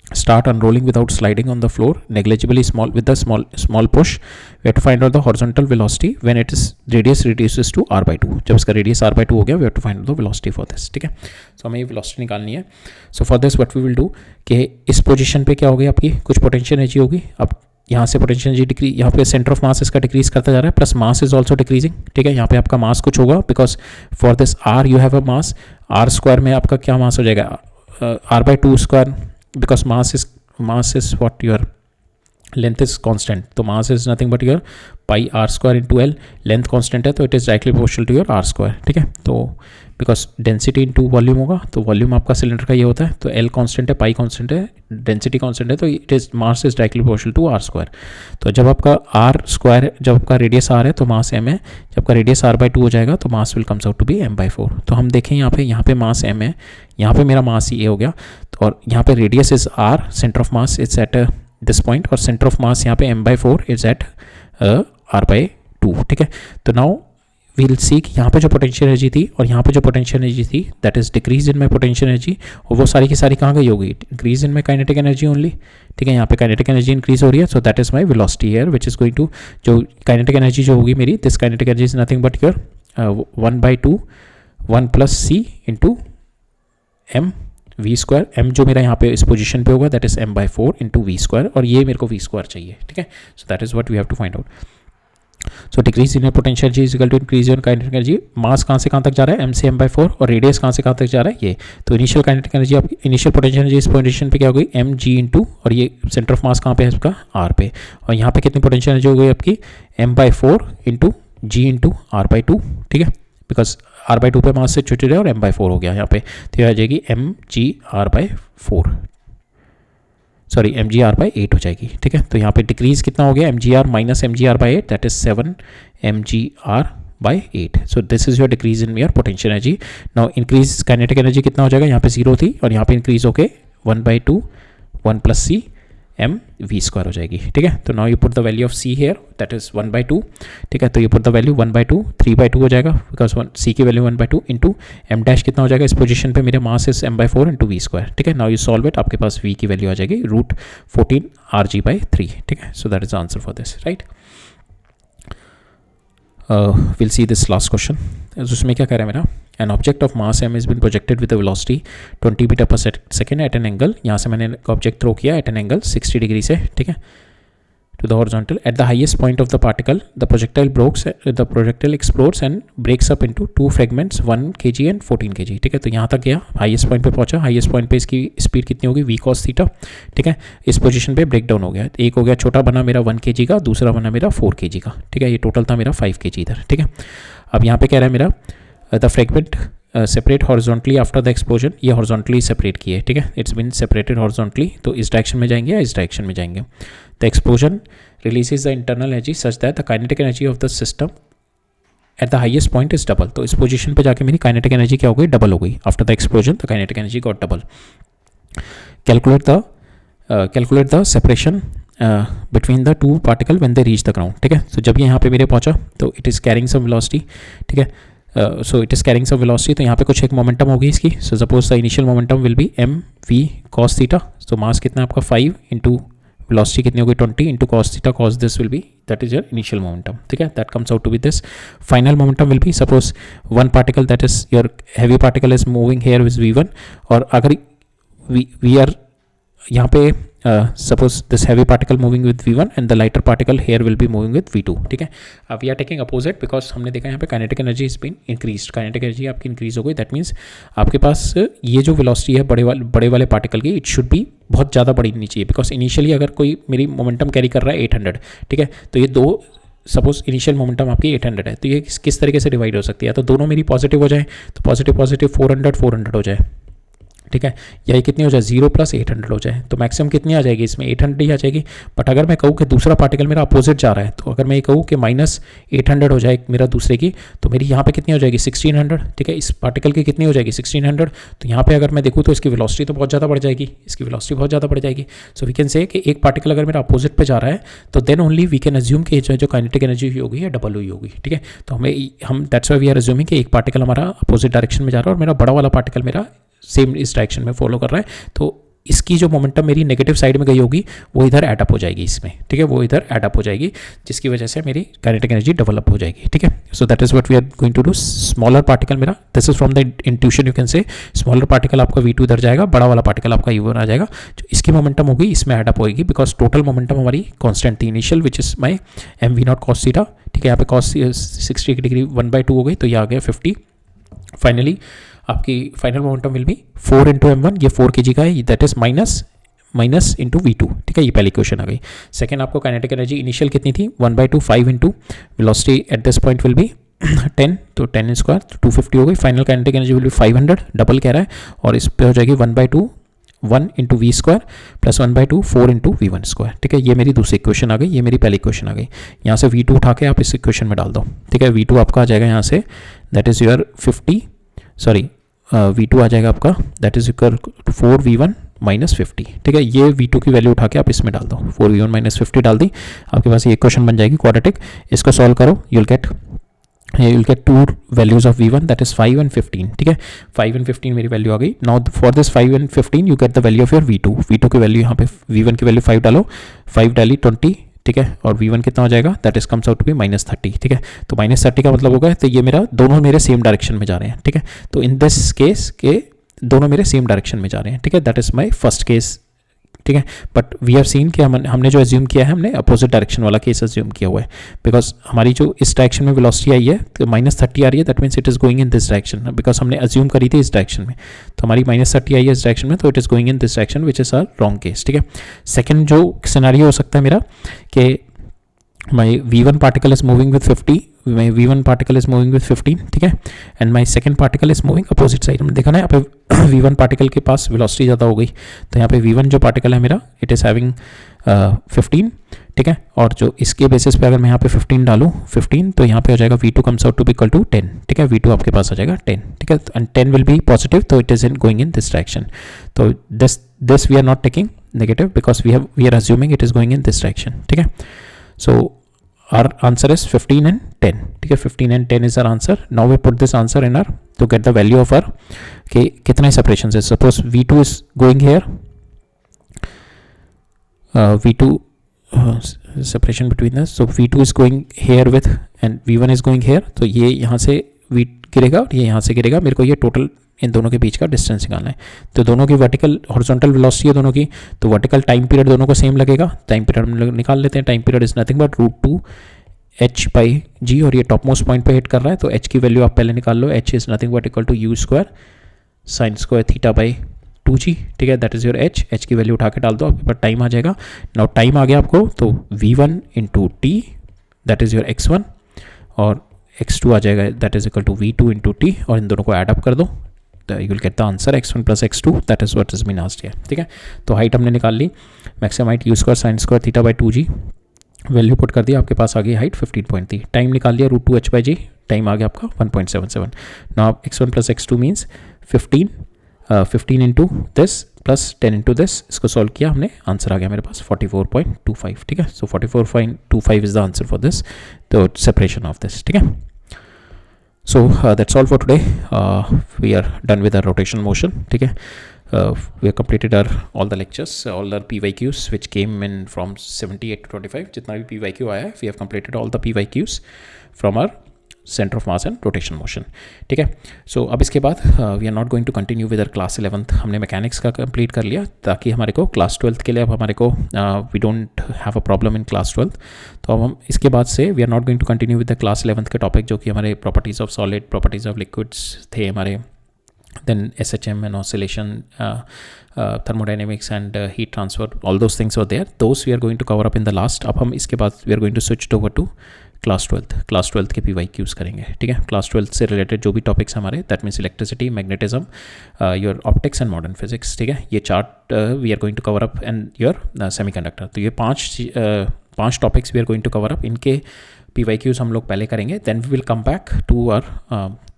start unrolling without sliding on the floor, negligibly small with the small push. We have to find out the horizontal velocity when its radius reduces to r/2. जब इसका radius r/2 हो गया, we have to find out the velocity for this, ठीक है। So हमें ये velocity निकालनी है। So for this what we will do कि इस पोजीशन पे क्या होगी आपकी कुछ पोटेंशियल एनर्जी होगी। अब यहाँ से पोटेंशियल एनर्जी डिक्रीज, यहाँ पे सेंटर ऑफ मास इसका डिक्रीज करता जा रहा है, plus mass is also decreasing, ठीक है। यहाँ पे आपका मास कुछ होगा, because for this r you have a mass, r² में आपका क्या मास हो जाएगा r/2², because mass is what your length is constant, तो mass is nothing but your pi R square into L, length constant है तो it is directly proportional to your R square, ठीक है। तो बिकॉज डेंसिटी इंटू वॉल्यूम होगा, तो वॉल्यूम आपका सिलेंडर का ये होता है, तो एल कांस्टेंट है, पाई कांस्टेंट है, डेंसिटी कांस्टेंट है, तो it is mass is directly proportional to r square. तो जब आपका आर स्क्वायर, जब आपका रेडियस आर है तो मास एम है, जब आपका रेडियस आर बाई 2 हो जाएगा तो mass will comes out to be m by 4। तो हम देखें यहाँ पे मास एम है, यहाँ पे मेरा मास ये हो गया, तो और यहाँ पे radius is R, centre of mass is at this point, और सेंटर ऑफ मास यहाँ पे m by 4 is at r by 2, ठीक है। तो नाउ वील सी कि यहाँ पे जो पोटेंशियल एनर्जी थी और यहाँ पे जो पोटेंशियल एनर्जी थी, that is decrease in my potential energy, और वो सारी की सारी कहाँ गई होगी, increase in my kinetic energy only, ठीक है। यहाँ पे काइनेटिक एनर्जी इंक्रीज हो रही है, so that is my velocity here which is going to, जो काइनेटिक एनर्जी जो होगी मेरी, this kinetic energy is nothing but your 1/2 1 plus C into M we square, M जो मेरा यहाँ पे इस पोजीशन पे होगा that is m by 4 into we square, और ये मेरे को वी स्क्वायर चाहिए, ठीक है। So that is what we have to find out. So decrease in potential energy is equal to increase in kinetic energy. Mass कहाँ से कहाँ तक जा रहा है, m से m बाई 4, और रेडियस कहाँ से कहाँ तक जा रहा है ये, तो इनिशियल काइनेटिक एनर्जी आपकी, इनिशियल पोटेंशियल एनर्जी इस पोजीशन पे क्या हो गई, m g इंटू, और ये सेंटर ऑफ मास कहाँ पे है इसका, r पे, और यहाँ पे कितनी पोटेंशियल एनर्जी हो गई आपकी, m by 4 into g into r by 2, ठीक है, बिकॉज r बाई 2 पे मास से छुट्टी रहे और m बाई 4 हो गया यहाँ पे, तो ये आ जाएगी m g r by 4, sorry m g r by 8 हो जाएगी, ठीक है। तो यहाँ पे डिक्रीज कितना हो गया, m g r minus m g r by 8, that is 7 m g r by 8। So this is your decrease in your potential energy. Now increase kinetic energy कितना हो जाएगा, यहाँ पे 0 थी और यहाँ पे इंक्रीज होके 1/2 1 plus C m v square हो जाएगी, ठीक है। तो now you put the value of c here, that is 1/2, ठीक है। तो यू पुट द वैल्यू 1/2 3/2 हो जाएगा, बिकॉज c की वैल्यू 1/2 इंटू m डैश कितना हो जाएगा, इस पोजीशन पे मेरे mass is m by 4 into we square, ठीक है। नाउ यू सॉल्व इट, आपके पास v की वैल्यू आ जाएगी √14 rg बाई 3, ठीक है। So that is answer for this, right. Will see this last question, उसमें क्या कह रहा है मेरा, an object of mass m is been projected with velocity 20 metre per second at an angle, यहाँ से मैंने ऑब्जेक्ट थ्रो किया एट एन एंगल 60 डिग्री से, ठीक है, to the horizontal. At the highest point of the particle, the projectile explodes and breaks up into two fragments 1 kg and 14 kg, ठीक है। तो यहाँ तक गया, हाईएस्ट पॉइंट पे पहुंचा, हाईएस्ट पॉइंट पे इसकी स्पीड कितनी होगी, v cos थीटा, ठीक है। इस पोजीशन पे ब्रेक डाउन हो गया, एक हो गया छोटा बना मेरा 1 kg का, दूसरा बना मेरा 4 kg का, ठीक है। ये टोटल था मेरा 5 kg इधर, ठीक है। अब यहाँ पे कह रहा है मेरा the fragment separate horizontally after the explosion, ये हॉरिजॉन्टली सेपरेट किए, ठीक है, इट्स बीन सेपरेटेड हॉरिजॉन्टली, तो इस डायरेक्शन में जाएंगे या इस डायरेक्शन में जाएंगे। The explosion releases the internal energy such that the kinetic energy of the system at the highest point is double, तो इस पोजीशन पे जाके मेरी काइनेटिक एनर्जी क्या हो गई, डबल हो गई। After the explosion the kinetic energy got double. Calculate the separation between the two particle when they reach the ground, ठीक है। तो जब ये यहाँ पे मेरे पहुंचा तो it is carrying some velocity, ठीक है, so it is carrying some velocity, तो यहाँ पे कुछ एक मोमेंटम होगी इसकी। So suppose the initial momentum will be m v cos theta, तो मास कितना है आपका 5 इंटू वेलोसिटी कितनी होगी 20 into cos theta, cos this will be that is your initial momentum, ठीक है, that comes out to be this. Final momentum will be suppose one particle that is your heavy particle is moving here with v1, और अगर वी आर यहाँ पे suppose this heavy particle moving with v1 and the lighter particle here will be moving with v2, ठीक है। अब we are taking opposite, because हमने देखा यहाँ पे kinetic energy is been increase, kinetic energy आपकी इंक्रीज हो गई, दैट मीन्स आपके पास ये जो वेलोसिटी है बड़े वाले पार्टिकल की, इट शुड बी बहुत ज़्यादा बड़ी नहीं चाहिए, बिकॉज इनिशियली अगर कोई मेरी मोमेंटम कैरी कर रहा है 800, ठीक है, तो ये दो सपोज इनिशियल मोमेंटम आपकी 800 है, तो ये किस तरीके से डिवाइड हो सकती है, तो दोनों मेरी पॉजिटिव हो जाए, तो पॉजिटिव 400 हो जाए, ठीक है, यही कितनी हो जाए 0 + 800 हो जाए, तो मैक्सिमम कितनी आ जाएगी इसमें 800 ही आ जाएगी। बट अगर मैं कहूँ कि दूसरा पार्टिकल मेरा अपोजिट जा रहा है, तो अगर मैं ये कहूँ कि -800 हो जाए मेरा दूसरे की, तो मेरी यहाँ पे कितनी हो जाएगी 1600, ठीक है, इस पार्टिकल की कितनी हो जाएगी 1600, तो यहाँ पे अगर मैं देखूँ तो इसकी वेलोसिटी तो बहुत ज़्यादा बढ़ जाएगी, इसकी वेलोसिटी बहुत ज़्यादा बढ़ जाएगी। सो वी कैन से कि एक पार्टिकल अगर मेरा अपोजिट पे जा रहा है, तो then only we can assume कि जो काइनेटिक एनर्जी हुई होगी या डबल हुई होगी, ठीक है। तो हम that's why we are assuming कि एक पार्टिकल हमारा अपोजिट डायरेक्शन में जा रहा है और मेरा बड़ा वाला पार्टिकल मेरा सेम इस डायरेक्शन में फॉलो कर रहा है, तो इसकी जो मोमेंटम मेरी नेगेटिव साइड में गई होगी वो इधर ऐड अप हो जाएगी इसमें, ठीक है, वो इधर ऐड अप हो जाएगी, जिसकी वजह से मेरी काइनेटिक एनर्जी डेवलप हो जाएगी, ठीक है। So that is what we are going to do. Smaller particle मेरा, this is from the intuition you can say, smaller particle आपका v2 इधर जाएगा, बड़ा वाला पार्टिकल आपका u1 आ जाएगा, जो इसकी मोमेंटम होगी इसमें ऐड अप होगी, बिकॉज टोटल मोमेंटम हमारी कॉन्स्टेंट थी initial, which is my mv0 cos theta, ठीक है, यहाँ पे cos 60 डिग्री 1/2 हो गई, तो ये आ गया 50। फाइनली आपकी final momentum will B 4 × m1, ये 4 kg का है, that is minus minus into V2, ठीक है, ये पहली क्वेश्चन आ गई। सेकंड आपको काइनेटिक एनर्जी इनिशियल कितनी थी, 1/2 5 into velocity at this point will be 10, तो 10 स्क्वायर तो 250 हो गई। Final kinetic energy will B 500, double कह रहा है, और इस पे हो जाएगी 1/2 1 into we square plus 1/2 4 into V1 square, ठीक है। ये मेरी दूसरी इक्वेशन आ गई, ये मेरी पहली इक्वेशन आ गई। यहाँ से V2 उठा के आप इस इक्वेशन में डाल दो, ठीक है। V2 आपका आ जाएगा यहाँ से, that is your 50, sorry V2 आ जाएगा आपका, that is equal to 4V1 minus 50, ठीक है। ये V2 की वैल्यू उठा के आप इसमें डाल दो, 4V1 माइनस 50 डाल दी, आपके पास ये इक्वेशन बन जाएगी क्वाड्रेटिक। इसको सॉल्व करो, you'll get two values of V1, that is 5 and 15, ठीक है। 5 and 15 मेरी वैल्यू आ गई। Now for this 5 and 15 you get the value of your V2 की वैल्यू यहाँ पे V1 की वैल्यू 5 डालो, 5 डाली 20, ठीक है, और V1 कितना हो जाएगा, that is comes out to be -30, ठीक है। तो -30 का मतलब होगा तो ये मेरा दोनों मेरे सेम डायरेक्शन में जा रहे हैं, ठीक है। तो इन दिस केस के दोनों मेरे सेम डायरेक्शन में जा रहे हैं, ठीक है, that is my first case, ठीक है। बट वी हैव सीन कि हमने जो एज्यूम किया है, हमने अपोजिट डायरेक्शन वाला केस एज्यूम किया हुआ है, बिकॉज हमारी जो इस डायरेक्शन में वेलोसिटी आई है तो -30 आ रही है, that means it is going in this direction, because हमने एज्यूम करी थी इस डायरेक्शन में, तो हमारी -30 आई है इस डायरेक्शन में, तो it is going in this direction which is our wrong case, ठीक है। सेकेंड जो सिनेरियो हो सकता है मेरा कि my V1 particle is moving with 50, my V1 particle is moving with 15, ठीक है, and my second particle is moving opposite side। हमने देखा ना यहाँ पे V1 पार्टिकल के पास वेलोसिटी ज़्यादा हो गई, तो यहाँ पे V1 जो पार्टिकल है मेरा, इट इज़ हैविंग 15, ठीक है, और जो इसके बेसिस पे अगर मैं यहाँ पे 15 डालूँ 15, तो यहाँ पे हो जाएगा V2 comes out to be equal to 10, ठीक है। V2 आपके पास आ जाएगा 10, ठीक है, एंड 10 विल बी पॉजिटिव, तो it is in going in this direction. तो this we are not taking negative because we are assuming it is going in this direction, ठीक है। सो our answer is 15 and 10, ठीक है, 15 and 10 is our answer। now we put this answer in our to get the value of our कि कितना सेपरेशन है। suppose V2 is going here, V2 separation between this, so V2 is going here with and V1 is going here, तो ये यहाँ से V गिरेगा और ये यहाँ से गिरेगा, मेरे को ये टोटल इन दोनों के बीच का डिस्टेंस निकालना है। तो दोनों की वर्टिकल हॉरिजॉन्टल वेलोसिटी है दोनों की, तो वर्टिकल टाइम पीरियड दोनों को सेम लगेगा। टाइम पीरियड हम निकाल लेते हैं, time period is nothing but √2h/g, और ये टॉप मोस्ट पॉइंट पे हिट कर रहा है, तो h की वैल्यू आप पहले निकाल लो, h is nothing but equal to u² sin square θ/2g, ठीक है, दैट इज योर h की वैल्यू उठा के डाल दो, आपके पास टाइम आ जाएगा। नाउ टाइम आ गया आपको, तो V1 into t that is your x1, और x2 आ जाएगा, that is equal to V2 into t, और इन दोनों को ऐड अप कर दो, you will get the answer x1 plus x2, that is what is been asked here, ठीक है। तो हाइट हमने निकाल ली, maximum height u² sin square θ/2g, value put कर दिया, आपके पास आ गई हाइट 15.3, टाइम निकाल लिया √2h/g, टाइम आ गया आपका 1.77। Now x1 plus x2 means 15 into this plus 10 into this, इसको सॉल्व किया हमने, आंसर आ गया मेरे पास 44.25, ठीक है। सो 44.25 is the answer for this, तो सेपरेशन ऑफ दिस, ठीक है। So that's all for today. We are done with our rotation motion, ठीक है। We have completed all the lectures, all our PYQs which came in from 78 to 25, जितना भी PYQ आया है, we have completed all the PYQs from our centre of mass and rotation motion, ठीक है। सो अब इसके बाद we are not going to continue with our class 11th, हमने मैकेनिक्स का कंप्लीट कर लिया, ताकि हमारे को क्लास 12th के लिए अब हमारे को we don't have a problem in class 12th। तो अब हम इसके बाद से we are not going to continue with the class 11th के टॉपिक, जो कि हमारे properties of solid, properties of liquids थे हमारे, then SHM and oscillation, thermodynamics and heat transfer, all those things were there, those we are going to cover up in the last। अब हम इसके बाद we are going to switch over to class 12th के PYQs करेंगे, ठीक है। क्लास 12th से रिलेटेड जो भी टॉपिक्स हमारे, that means electricity, magnetism, your optics and modern physics, ठीक है, ये चार्ट we are going to cover up, and your semiconductor. तो ये पांच topics we are going to cover up, इनके PYQs हम लोग पहले करेंगे, then we will come back to our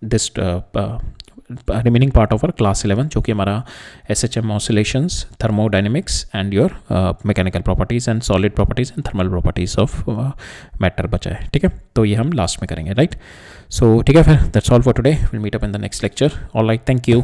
this remaining part of our class 11, जो कि हमारा SHM oscillations, thermodynamics and your mechanical properties and solid properties and thermal properties of matter बचा है, ठीक है। तो ये हम लास्ट में करेंगे, राइट। सो ठीक है, फिर that's all for today, will meet up in the next lecture. Alright, thank you.